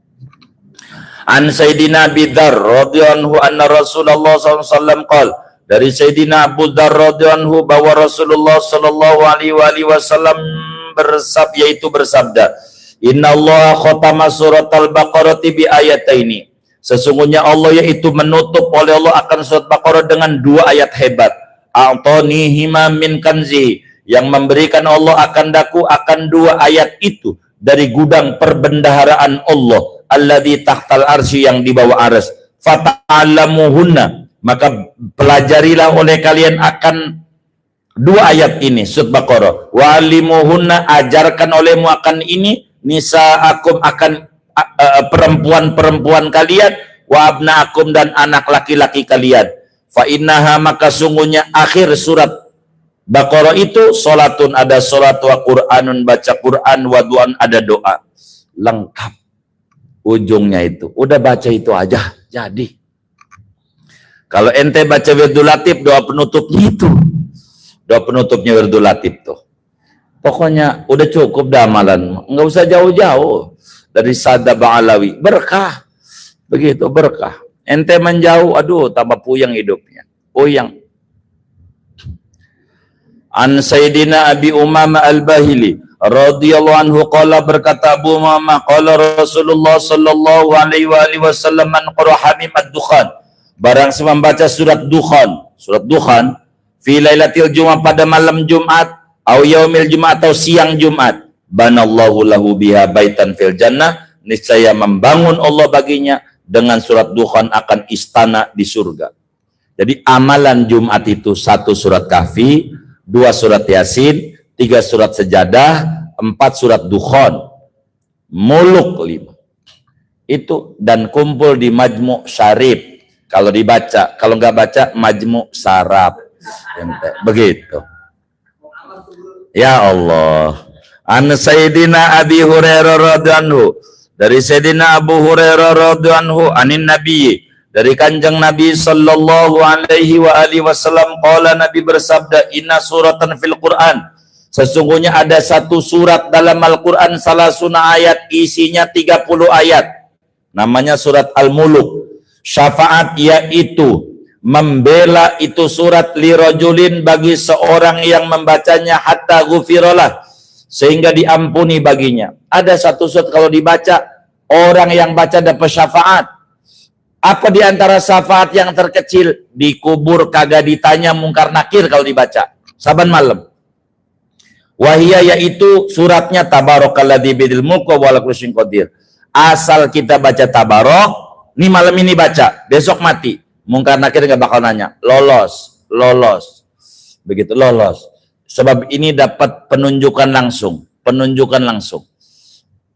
An Sayyidina Abi Dzar radhiyallahu anna Rasulullah SAW qala, dari Sayyidina Abu Dzar radhiyallahu bahwa Rasulullah sallallahu alaihi wasallam bersabda, Inna Allah khatama surat Al-Baqarah bi ayataini. Sesungguhnya Allah yaitu menutup oleh Allah akan surat Baqarah dengan dua ayat hebat. A'tanihima min kanzihi, yang memberikan Allah akan daku akan dua ayat itu dari gudang perbendaharaan Allah, alladzi tahtal arsy, yang di bawah arsy. Fata'allamuhunna, maka pelajarilah oleh kalian akan dua ayat ini, surat Baqarah. Wa alimuhunna, ajarkan olehmu akan ini, nisaakum, akan perempuan-perempuan kalian, wa abnaakum, dan anak laki-laki kalian. Fa innaha, maka sungguhnya akhir surat Baqarah itu sholatun, ada sholat, wa Qur'anun, baca Qur'an, wa du'an, ada doa. Lengkap ujungnya itu. Udah baca itu aja jadi. Kalau ente baca Wirdul Latif, doa penutupnya itu. Doa penutupnya Wirdul Latif tuh. Pokoknya udah cukup dah amalan. Nggak usah jauh-jauh. Dari Sada Ba'alawi. Berkah. Begitu berkah. Ente menjauh, aduh tambah puyeng hidupnya. Puyeng. An Sayyidina Abi Umamah Al-Bahili radhiyallahu anhu qala, berkata Abu Umamah, qala Rasulullah sallallahu alaihi wasallam, man qara hamim ad-dukhan, barang siapa membaca surat Dukhan fi lailatil Jumat, pada malam Jumat, au yaumil Jumat, atau siang Jumat, banallahu lahu biha baitan fil jannah, niscaya membangun Allah baginya dengan surat Dukhan akan istana di surga. Jadi amalan Jumat itu 1 surat Kahfi, 2 surat Yasin, 3 surat Sejadah, 4 surat Dukhan, Muluk 5. Itu, dan kumpul di Majmu' Syarif. Kalau dibaca, kalau nggak baca Majmu' Saraf. Begitu. Ya Allah. An Sayyidina Abi Hurairah radhiyallahu anhu, dari Sayyidina Abu Hurairah radhiyallahu anhu, anin Nabi, dari Kanjeng Nabi sallallahu alaihi wa alihi wasallam, qala, Nabi bersabda, inna suratan fil Quran, sesungguhnya ada satu surat dalam Al-Quran, salasuna ayat, isinya 30 ayat, namanya surat Al-Muluk. Syafaat yaitu membela itu surat lirajulin, bagi seorang yang membacanya, hatta ghufiralah, sehingga diampuni baginya. Ada satu surat kalau dibaca, orang yang baca dapat syafaat. Apa di antara syafaat yang terkecil? Dikubur kagak ditanya mungkar nakir kalau dibaca saban malam. Wahia, yaitu suratnya tabarakalladzi biyadil mulku wa ala kulli syai'in qadir. Asal kita baca tabarok, nih malam ini baca, besok mati, mungkar nakir nggak bakal nanya, lolos. Begitu, lolos. Sebab ini dapat penunjukan langsung.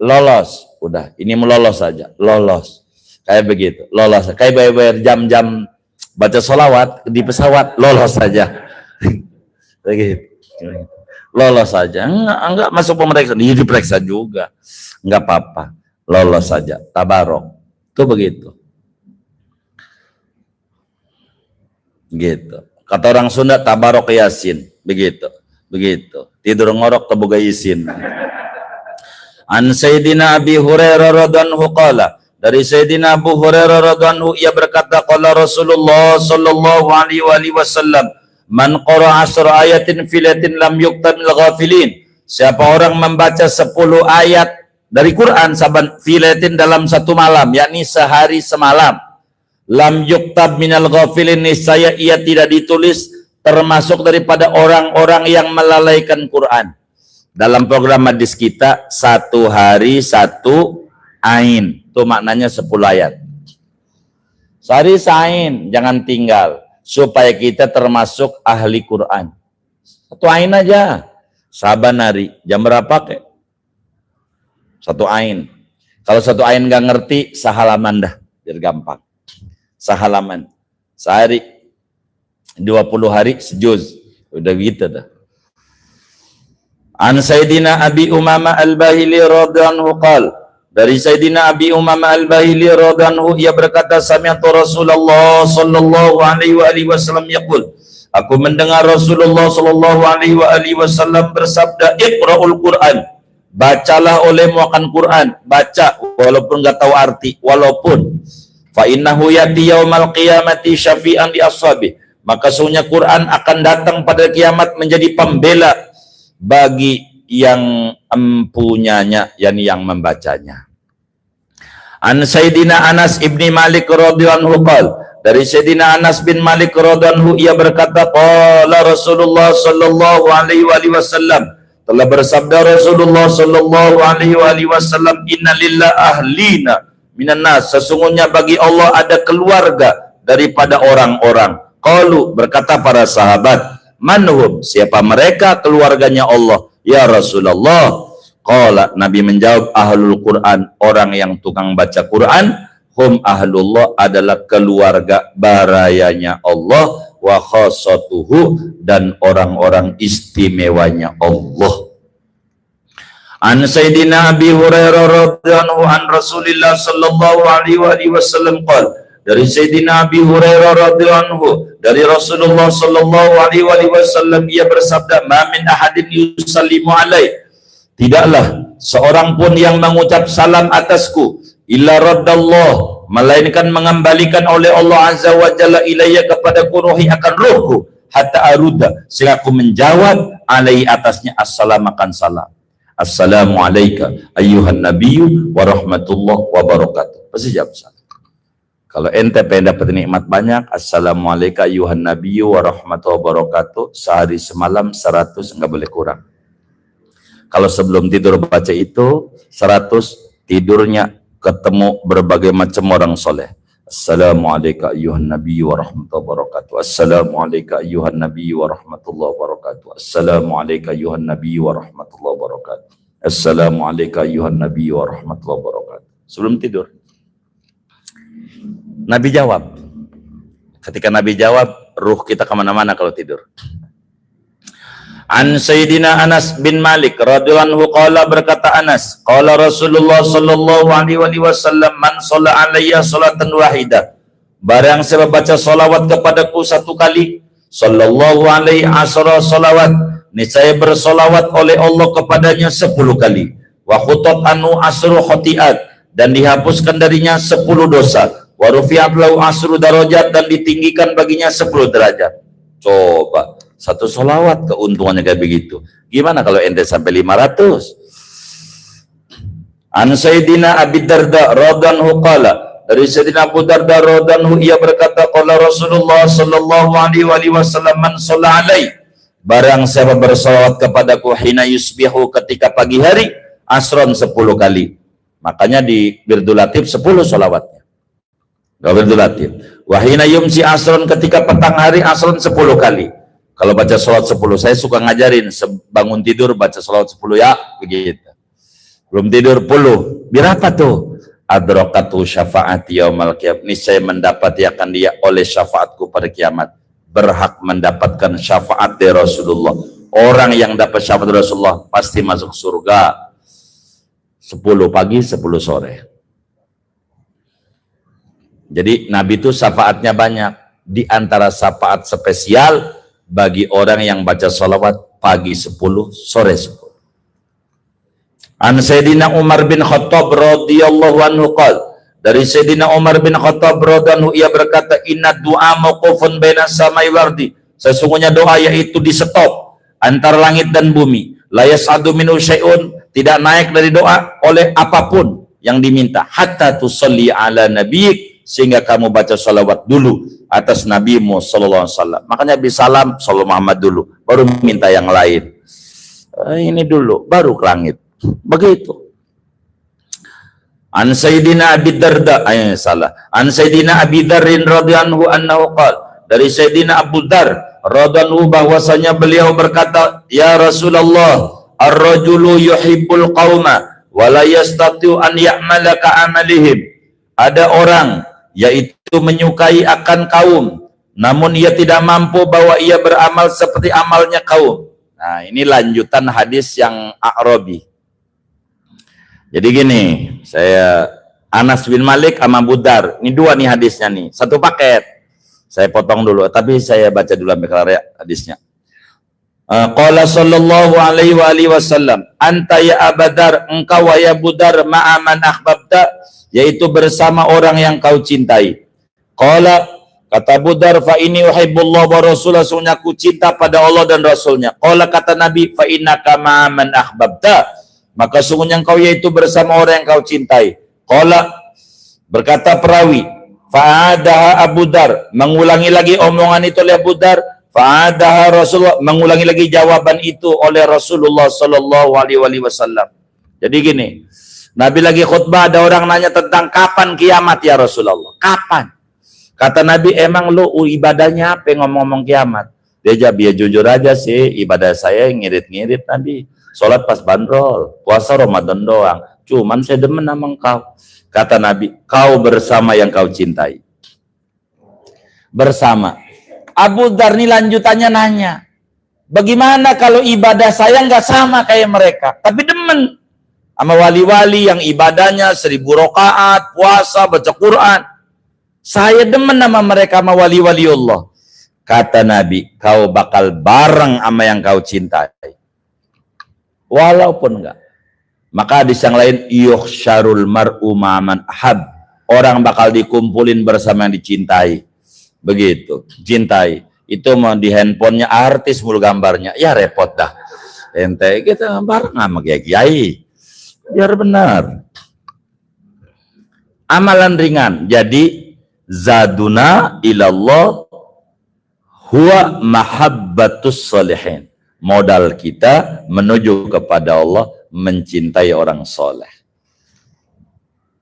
Lolos, udah, ini melolos saja, lolos. Kayak begitu, lolos. Kayak bayar jam-jam baca sholawat di pesawat, lolos saja. Begitu. Lolos saja, enggak masuk pemeriksaan, diperiksa juga, enggak apa-apa, lolos saja, tabarok, itu begitu. Gitu. Kata orang Sunda, tabarok yasin, begitu. Tidur ngorok kebuga isin. An Sayyidina Abi Hurairah radhiyallahu qala, dari Sayyidina Abu Hurairah radhiyallahu, ia berkata, qala Rasulullah sallallahu alaihi wasallam, man qara'a 10 ayatin filatin lam yuktab minal ghafilin, siapa orang membaca 10 ayat dari Quran saban filatin dalam satu malam, yakni sehari semalam, lam yuktab minal ghafilin, niscaya ia tidak ditulis termasuk daripada orang-orang yang melalaikan Quran. Dalam program hadis kita, 1 hari 1 ain, itu maknanya 10 ayat. Sehari sain, jangan tinggal, supaya kita termasuk ahli Quran. 1 ain aja, saban hari, jam berapa kek? 1 ain. Kalau 1 ain nggak ngerti, sehalaman dah, biar gampang. Sehalaman, sehari, 20 hari sejuz, udah gitu dah. An Sayyidina Abi Umamah Al-Bahili radhiyallahu qala, dari Sayyidina Abi Umamah Al-Bahili radhiyallahu, ia berkata, sami'tu Rasulullah sallallahu alaihi wasallam yaqul, aku mendengar Rasulullah sallallahu alaihi wasallam bersabda, iqra'ul Qur'an, bacalah olehmu akan Quran, baca walaupun enggak tahu arti, walaupun fa innahu yati yaumal qiyamati syafi'an li ashabi, maka sesungguhnya Quran akan datang pada kiamat menjadi pembela bagi yang empunyanya, yakni yang membacanya. An Sayyidina Anas ibni Malik radhiyallahu anhu, dari Sayyidina Anas bin Malik radhiyallahu anhu, ia berkata, qala Rasulullah sallallahu alaihi wasallam, telah bersabda Rasulullah sallallahu alaihi wasallam, inna lillahi ahlina minan nas, sesungguhnya bagi Allah ada keluarga daripada orang-orang. Qalu, berkata para sahabat, manhum, siapa mereka keluarganya Allah ya Rasulullah? Qala, Nabi menjawab, ahlul Quran, orang yang tukang baca Quran, hum ahlullah, adalah keluarga barayanya Allah, wa khassatuhu, dan orang-orang istimewanya Allah. An Sayyidina Abi Hurairah radhiyallahu an Rasulillah sallallahu alaihi wasallam qala, dari Sayyidina Abi Hurairah radhiyallahu anhu, dari Rasulullah sallallahu alaihi wasallam, ia bersabda, ma min ahadin yusallimu alai, tidaklah seorang pun yang mengucap salam atasku, illa raddallah, melainkan mengembalikan oleh Allah azza wa jalla ilayya, kepadaku, ruhi, akan ruhku, hatta aruda, sehingga aku menjawab alaihi, atasnya, assalam, akan salam. Assalamu alayka ayyuhan nabiyyu wa rahmatullahi wa barakatuh. Pasti jawab salam. Kalau ente pengen dapat nikmat banyak, assalamu alayka ayyuhan nabiyyu wa rahmatullahi wa barakatuh, sehari semalam 100, nggak boleh kurang. Kalau sebelum tidur baca itu 100, tidurnya ketemu berbagai macam orang soleh. Assalamu alayka ayyuhan nabiyyu wa rahmatullahi wa barakatuh. Assalamu alayka ayyuhan nabiyyu wa rahmatullahi wa barakatuh. Assalamu alayka ayyuhan nabiyyu wa rahmatullahi wa barakatuh. Assalamu alayka ayyuhan nabiyyu wa rahmatullahi wa barakatuh. Sebelum tidur. Nabi jawab. Ketika Nabi jawab, ruh kita kemana-mana kalau tidur. An Sayyidina Anas bin Malik radhiyallahu anhu qala, berkata Anas, qala Rasulullah sallallahu alaihi wasallam, man shalla alayya salatan wahidah, barang siapa baca salawat kepadaku 1 kali, sallallahu alaihi asyara salawat, niscaya bersolawat oleh Allah kepadanya 10 kali. Wa khutat anu asru khotiat, dan dihapuskan darinya 10 dosa. Wa rufi'at lahu asru darajat, dan ditinggikan baginya 10 derajat. Coba, 1 solawat keuntungannya kayak begitu. Gimana kalau ente sampai 500? An Sayyidina Abi Darda radhiyallahu qala, dari Sayyidina Abu Darda radhiyallahu ia berkata, qala Rasulullah sallallahu alaihi wasallam, man shalla alaihi, barang siapa bersolawat kepadaku hina yusbihu, ketika pagi hari, asron 10 kali. Makanya di Wirdul Latif 10 solawatnya. Wirdul Latif. Wahina yumsi asron, ketika petang hari, asron 10 kali. Kalau baca solawat 10, saya suka ngajarin bangun tidur baca solawat 10 ya, begitu. Belum tidur 10, berapa tuh? Adrokatu syafaati yaumal qiyamah, niscaya mendapat akan dia oleh syafaatku pada kiamat. Berhak mendapatkan syafaat dari Rasulullah. Orang yang dapat syafaat dari Rasulullah pasti masuk surga. 10 pagi, 10 sore. Jadi Nabi itu syafaatnya banyak. Di antara syafaat spesial bagi orang yang baca salawat pagi 10, sore 10. An Sayyidina Umar bin Khattab radhiyallahu anhu qala, dari Sayyidina Umar bin Khattab radhiyallahu anhu ia berkata, inna du'a mauqufun baina samai wardi, sesungguhnya doa yaitu di stop antara langit dan bumi. La yas'adu minhu syai'un, tidak naik dari doa oleh apapun yang diminta, hatta tusalli ala nabiyyik, sehingga kamu baca salawat dulu atas nabimu sallallahu alaihi wasallam. Makanya bisalam sallallahu Muhammad dulu, baru minta yang lain. Ini dulu baru ke langit. Begitu. An Sayyidina Abi Darda, An Sayyidina Abi Dzarrin radhiyallahu anhu qala, dari Sayyidina Abu Dzar radhiyallahu bahwasanya beliau berkata, ya Rasulullah, ar-rajulu yuhibbul qauma wa la yastati'u an ya'mala ka'amalihim. Ada orang yaitu menyukai akan kaum, namun ia tidak mampu bahwa ia beramal seperti amalnya kaum. Nah, ini lanjutan hadis yang A'rabi. Jadi gini, saya Anas bin Malik sama Budar, ini 2 nih hadisnya nih, 1 paket. Saya potong dulu, tapi saya baca dulu sampai kelar ya hadisnya. Qala sallallahu alaihi wasallam, anta ya Abadar, engkau ya Budar, ma'aman akhbabta, yaitu bersama orang yang kau cintai. Qala, kata Budar, fa ini uhibbullah wa rasulah, sungguhnya aku cinta pada Allah dan Rasulnya. Qala, kata Nabi, fa innaka ma'aman akhbabta, maka sungguhnya engkau yaitu bersama orang yang kau cintai. Qala, berkata perawi, fa'adaha Abu Dar, mengulangi lagi omongan itu oleh Abu Dar, fa'adaha Rasulullah, mengulangi lagi jawaban itu oleh Rasulullah sallallahu alaihi wasallam. Jadi gini, Nabi lagi khutbah, ada orang nanya tentang kapan kiamat ya Rasulullah. Kapan? Kata Nabi, emang lu ibadahnya apa ngomong-ngomong kiamat? Dia jawab, ya jujur aja sih, ibadah saya ngirit-ngirit Nabi. Sholat pas bandrol, puasa Ramadan doang. Cuman saya demen sama engkau. Kata Nabi, kau bersama yang kau cintai. Bersama. Abu Dzar ini lanjutannya nanya, bagaimana kalau ibadah saya nggak sama kayak mereka, tapi demen sama wali-wali yang ibadahnya 1000 rakaat, puasa, baca Quran. Saya demen sama mereka, sama wali-wali Allah. Kata Nabi, kau bakal bareng sama yang kau cintai. Walaupun enggak. Maka hadis yang lain, yuhsyarul mar'u ma'aman ahab, orang bakal dikumpulin bersama yang dicintai. Begitu, cintai. Itu mau di handphonenya artis mulu gambarnya, ya repot dah. Ente kita bareng sama kiai. Biar benar. Amalan ringan. Jadi zaduna ilallah huwa mahabbatus sholihin. Modal kita menuju kepada Allah, mencintai orang soleh.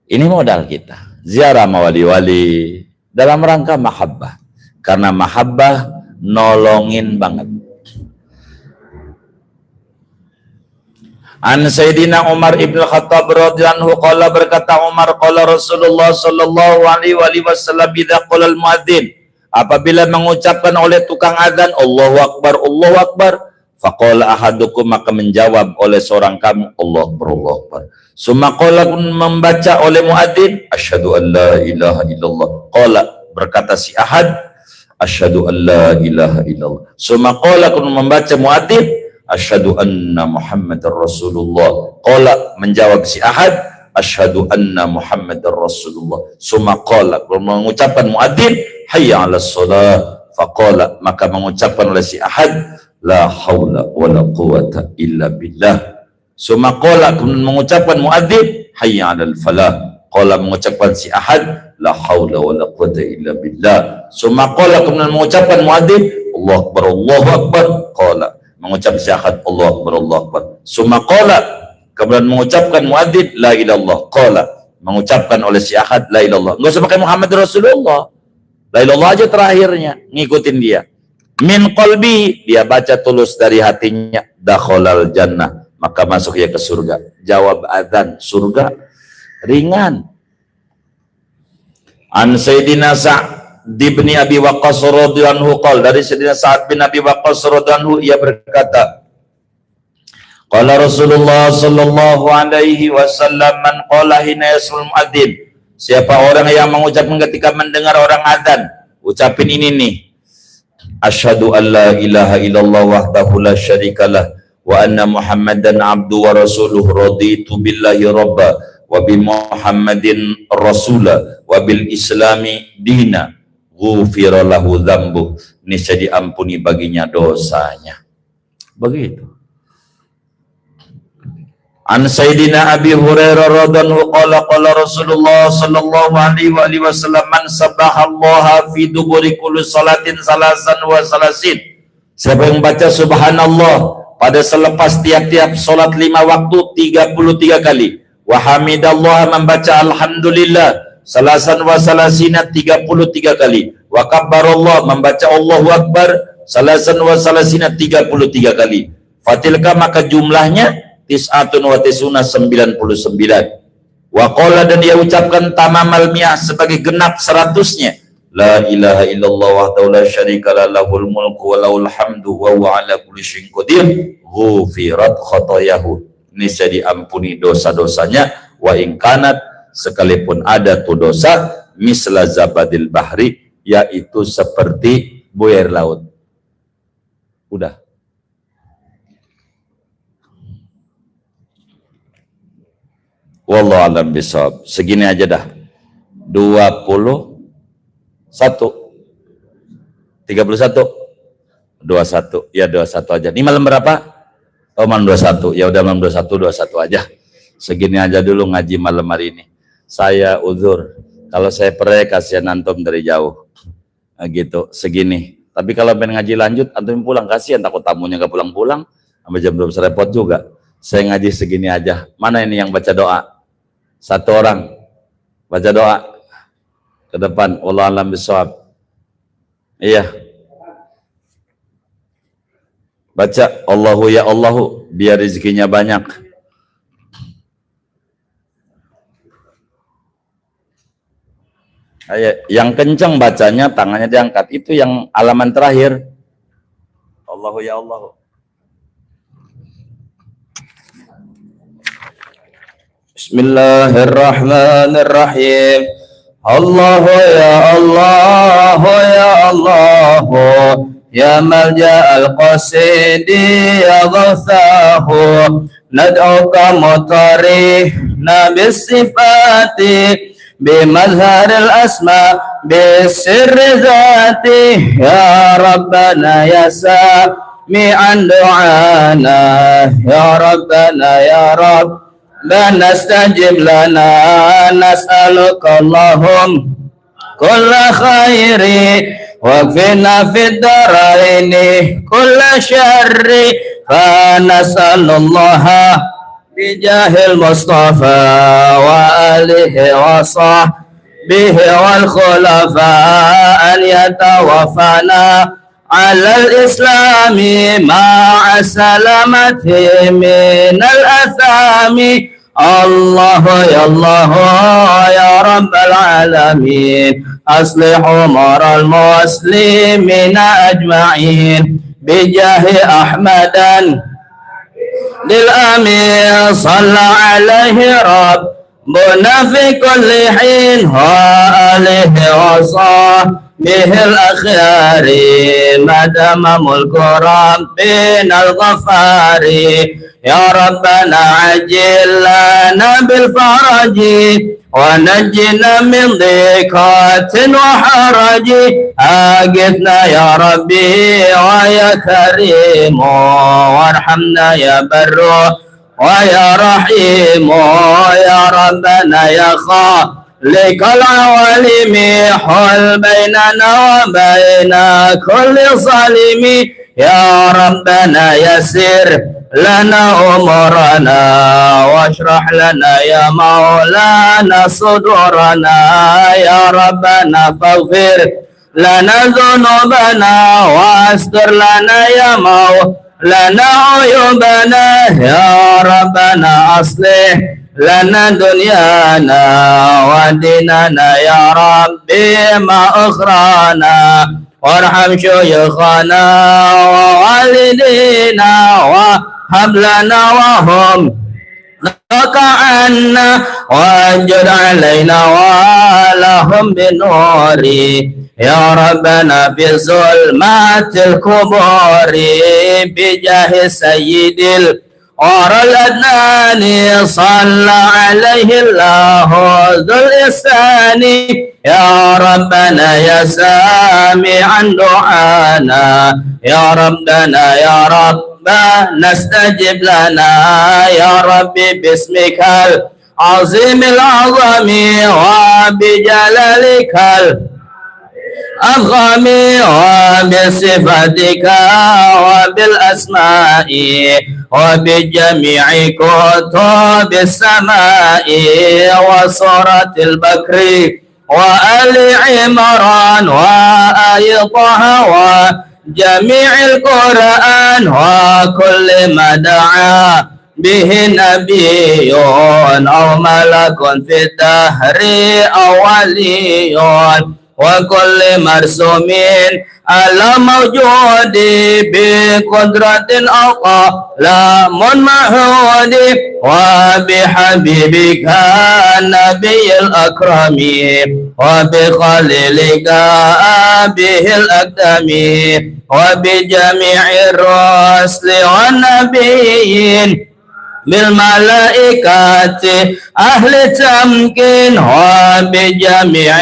Ini modal kita. Ziarah wali-wali dalam rangka mahabbah. Karena mahabbah nolongin banget. An Sayyidina Umar ibn Khattab radhiyallahu anhu qala, berkata Umar, qala Rasulullah sallallahu alaihi wasallam, idza qala al-muadzin, apabila mengucapkan oleh tukang azan Allahu akbar, Allahu akbar, faqala ahadukum, maka menjawab oleh seorang kamu Allahu akbar, Allahu akbar. Summa qala, membaca oleh muadzin asyhadu an la ilaha illallah. Qala, berkata si Ahad, asyhadu an la ilaha illallah. Summa qala, kun membaca muadzin, asyhadu anna Muhammadar Rasulullah. Qala, menjawab si Ahad, asyhadu anna Muhammadar Rasulullah. Summa qala, kun mengucapkan muadzin, hayya 'alas shalah. Faqala, maka mengucapkan oleh si Ahad, la haula wala quwata illa billah. Summa qala, kun mengucapkan muadzin, hayya 'alal falah. Qala, mengucapkan si Ahad, la haula wala quwata illa billah. Summa qala, kemudian mengucapkan muadzin, Allahu akbar, Allahu akbar. Qala, mengucap si Ahad, Allahu akbar, Allahu akbar. Summa qala, kemudian mengucapkan muadzin, la ilallah. Qala, mengucapkan oleh si Ahad, la ilallah. Enggak usah pakai Muhammad Rasulullah, la ilallah aja terakhirnya, ngikutin dia. Min qalbi, dia baca tulus dari hatinya, dakhalal jannah, maka masuk dia ke surga. Jawab adzan, surga ringan. An Sayyidina Sa'd bin Abi Waqqas radhiyallahu anhu qala, dari Sayyidina Sa'd bin Abi Waqqas radhiyallahu anhu, ia berkata, qala Rasulullah sallallahu alaihi wasallam, man qala hina yasmul muadzin, siapa orang yang mengucapkan ketika mendengar orang azan, ucapin ini nih, asyhadu an la ilaha illallah wahdahu la syarikalah wa anna Muhammadan abdu wa rasuluh, raditu billahi rabba wa bi Muhammadin rasula wa bil islami dina, ghufira lahu dzambu, niscaya diampuni baginya dosanya. Begitu. An Sayyidina Abi Hurairah radhiyallahu qala qala Rasulullah sallallahu alaihi wasallam, man sabbahallaha fi duburi kulli salatin salasan wa salasin, siapa yang baca subhanallah pada selepas tiap-tiap salat 5 waktu 33 kali, wa hamidallah, membaca alhamdulillah salasan wa salasina 33 kali, wa kabbarallah, membaca Allahu akbar salasan wa salasina 33 kali, fatilka, maka jumlahnya tis'atun wa tis'una 99. Wa qala, dan dia ucapkan tamamal mi'ah, sebagai genap 100-nya, la ilaha illallah wahdahu la syarikalah lahul mulku wa lahul hamdu wa huwa ala kulli syai'in qadir, ghufirat khotoyahu, niscaya diampuni dosa-dosanya, wa ingkanat, sekalipun ada tuh dosa, misla zabadil bahri, yaitu seperti buaya laut. Udah. Wallahu a'lam bishawab. Segini aja dah. 21 31 21. Ya 21 aja. Ini malam berapa? Oh, malam 21. Ya udah malam 21 aja. Segini aja dulu ngaji malam hari ini. Saya uzur kalau saya perek, kasihan antum dari jauh. Nah, gitu, segini. Tapi kalau pengen ngaji lanjut, antum pulang, kasihan, takut tamunya gak pulang-pulang sampai jam 12 repot juga. Saya ngaji segini aja. Mana ini yang baca doa? Satu orang baca doa ke depan. Wallahu a'lam bishawab. Iya. Baca Allahu ya Allahu, biar rezekinya banyak. Ayo, yang kencang bacanya tangannya diangkat. Itu yang halaman terakhir. Allahu ya Allahu. Bismillahirrahmanirrahim. Allahu ya Allahu ya Allahu, ya malja al-qasidi ya ghawthahu, nad'uka mutari nabis sifati bimazharil asma bisirri zati, ya Rabbana ya sami'an du'ana, ya Rabbana ya Rabb dan nastajib lana, nas'aluka Allahum kulla khairi waqfina fid daraini kulla syarri, fa nas'alullaha bijahil Mustafa wa alihi wa sahbihi wal khulafa an yatawafana alal islami ma'a salamati minal athami. Allahu ya Allahu ya Rabbal alamin, aslihu maral muslimina ajma'in bijahi Ahmadan lil amin, salla alaihi بنا في كل حين وآله وصحبه الأخيار ما دام ملك ربنا الغفار يا ربنا عجل لنا بالفرج ونجنا من ضيقات وحرج أغثنا يا ربي ويا كريم وارحمنا يا بر ويا رحيم يا ربنا يا خالق العوالم حل بيننا وبين كل ظالم يا ربنا يسر لنا أمورنا واشرح لنا يا مولانا صدورنا يا ربنا فاغفر لنا ذنوبنا واستر لنا يا مولانا عيوبنا يا ربنا أصلح لنا دنيانا وديننا يا ربي ما أخرانا وارحم شيوخنا ووالدينا وهب لنا وهم لك عنا وانجد علينا ولهم بالنور يا ربنا في ظلمات القبور بجاه سيد الورى الأدنان صلى عليه الله ذو الإحسان يا ربنا يا سامعا دعانا يا ربنا يا ربنا استجب لنا يا ربي باسمك العظيم الأعظم وبجلالك الأفخم وبصفاتك وبالأسماء وبجميع كتب السماء وصورة البكر وآل عمران وآي طه وجميع القرآن وكل ما دعا به نبي أو ملك في الدهر أو ولي وكل مرسوم على موجود بقدرة أو قلم محمود وبحبيبك النبي الأكرم وبخليلك به الأقدم وبجميع الرسل والنبيين بالملائكة أهل تمكين وبجميع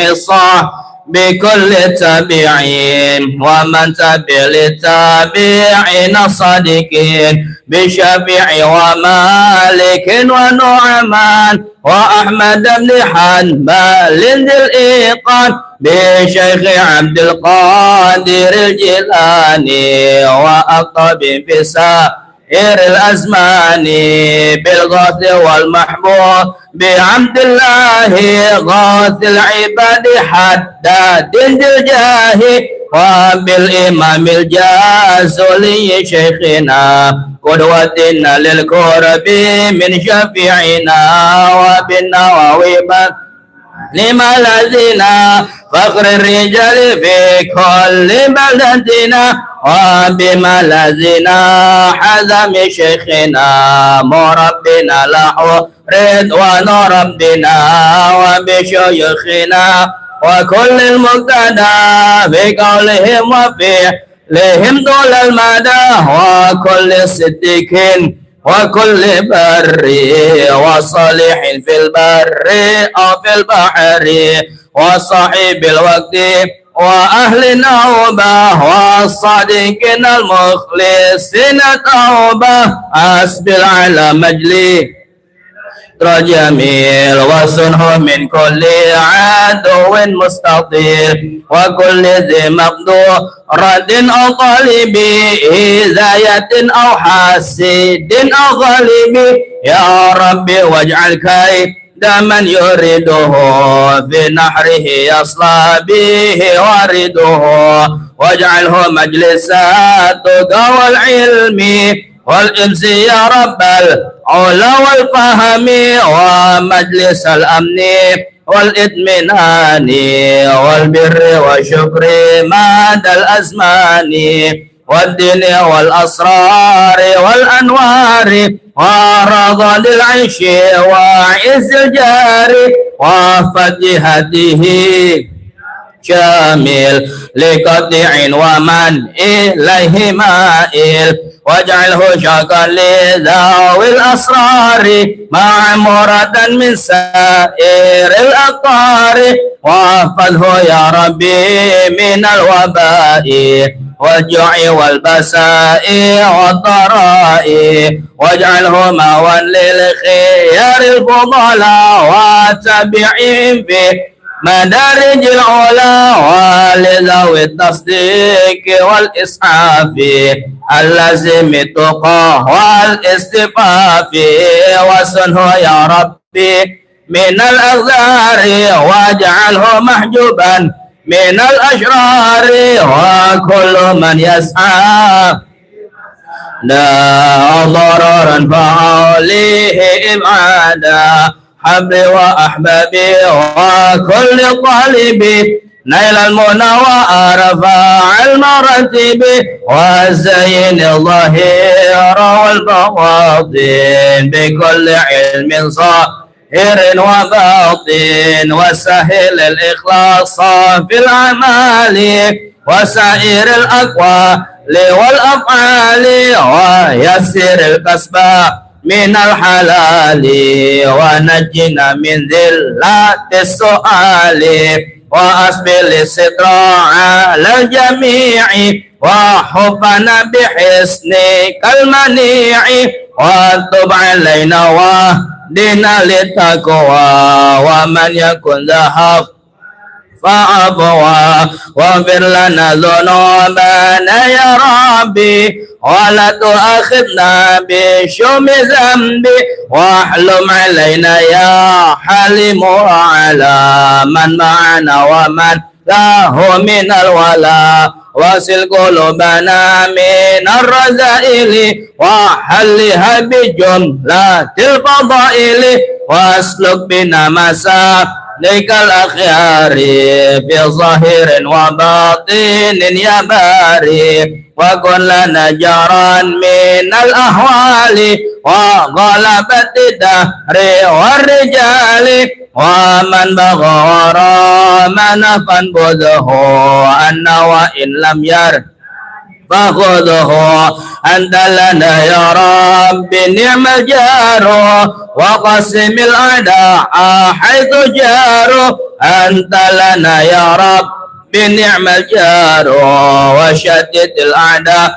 بكل تابعين ومن تبع للتابعين صادقين بشفيع ومالك ونعمان وأحمد بن حنبل ذي الإيقان بشيخ عبد القادر الجيلاني وأقطب في سائر الأزمان بالغوث والمحبوب بعبد الله غاث العباد حداد الجاه وبالإمام الجازولي شيخنا قدوتنا للقرب من شفيعنا وبالنواوي لما لدينا فخر الرجال في كل بلدنا وبملازنا حزم شيخنا مربنا له رضوان ربنا وبشيوخنا وكل المقتدى بقولهم وفعلهم طول المدى وكل صديق وكل بر وصالح في البر أو في البحر وصاحب الوقت وأهل النوبة والصادقين المخلصين توبة أسبل على مجلس جميل وصنه من كل عدو مستطيل وكل ذي مقدورة أو طالب هداية أو حاسد أو غالب يا ربي واجعل كيد من يريده في نحره يصلى به وارده واجعله مجلس التقى والعلم والإنس يا رب العلا والفهم ومجلس الأمن والإطمئنان والبر والشكر مدى الأزمان والدين والأسرار والأنوار ورضا للعيش وعز الجار وفتحته شامل لقطع ومن إليه مائل واجعله شاكا لذوي الأسرار معمورة من سائر الأقطار واحفظه يا ربي من الوباء والجوع والبساء والضراء واجعله مأوى للخيار الفضلاء واتبعهم في مدارج العلا ولذوي التصديق والإسعاف اللازم التقى والاستفاف وصنه يا ربي من الأغذار واجعله محجوبا من الأشرار وكل من يسعى لا ضررا فعليه إبعادا حبي وأحبابي وكل طالبي نيل المنى وأرفع المراتب وزين الظهير والبواطن بكل علم ظاهر وباطن وسهل الإخلاص في الأعمال وسائر الأقوال والأفعال ويسر الكسب من الحلال ونجنا من ذلات السؤال وأسبل الستر على الجميع وحفنا بحسنك المنيع وتب علينا واهدنا للتقوى ومن يكن ذهب فعفوا واغفر لنا ذنوبنا يا ربي ولا تؤاخذنا بشوم ذنبي واحلم علينا يا حليم على من معنا ومن له من الولاء واصل قلوبنا من الرذائل وحلها بجملة الفضائل واسلك بنا مسالك الأخيار في ظاهر وباطن يا باري وكن لنا جارا من الأهوال وغلبة الدهر والرجال ومن بغى وراءنا فانبذه أن وإن لم ير فخذه أنت لنا يا رب نعم الجار وقسم الأعداء حيث جاروا أنت لنا يا رب بنعم الجار وشتت الأعداء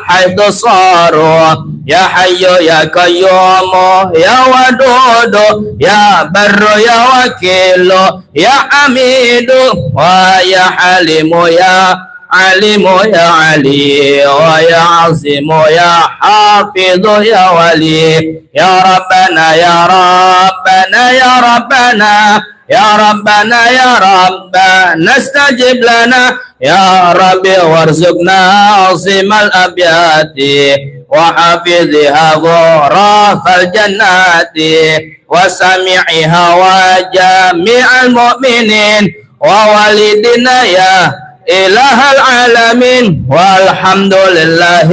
حيث صاروا يا حي يا قيوم يا ودود يا بر يا وكيل يا حميد ويا حليم يا عليم يا علي ويا عظيم يا حافظ يا ولي يا ربنا يا ربنا يا ربنا يا ربنا يا ربنا استجب لنا يا ربي وارزقنا عظيم الأبيات وحافظها غرف الجنات وسمعها وجميع المؤمنين ووالدنا يا إله العالمين والحمد لله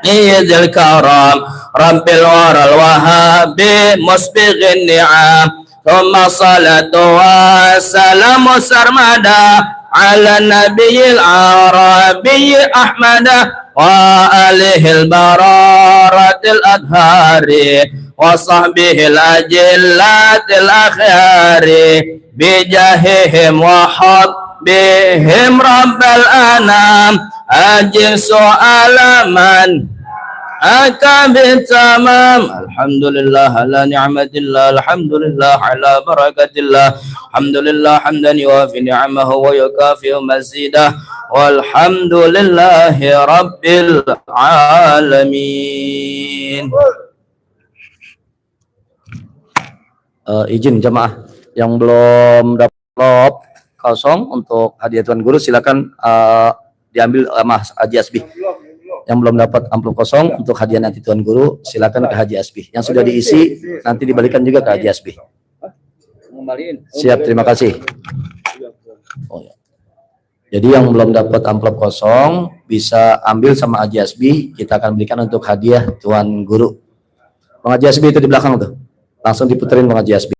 ذي الكرم رب الورى الوهاب مسبغ النعم ثم صلاة وسلام سرمدا على النبي العربي أحمد وآله البرارة الأطهار وصحبه الأجلات الأخيار بجاههم وحط بهم رب الأنام أجب سؤال من أتى بالتمام الحمد لله على نعمة الله الحمد لله على بركة الله الحمد لله حمدا يوافي نعمه ويكافئ مزيده والحمد لله رب العالمين. Izin jamaah yang belum dapat kosong untuk hadiah Tuan Guru silakan diambil Mas Haji Asbih. Yang belum dapat amplop kosong untuk hadiah nanti Tuan Guru silakan ke Haji Asbih. Yang sudah diisi nanti dibalikan juga ke Haji Asbih. Siap, terima kasih. Oh, ya. Jadi yang belum dapat amplop kosong bisa ambil sama Haji Asbi, kita akan berikan untuk hadiah Tuan Guru. Bang Haji Asbi itu di belakang tuh, langsung diputerin Bang Haji Asbi.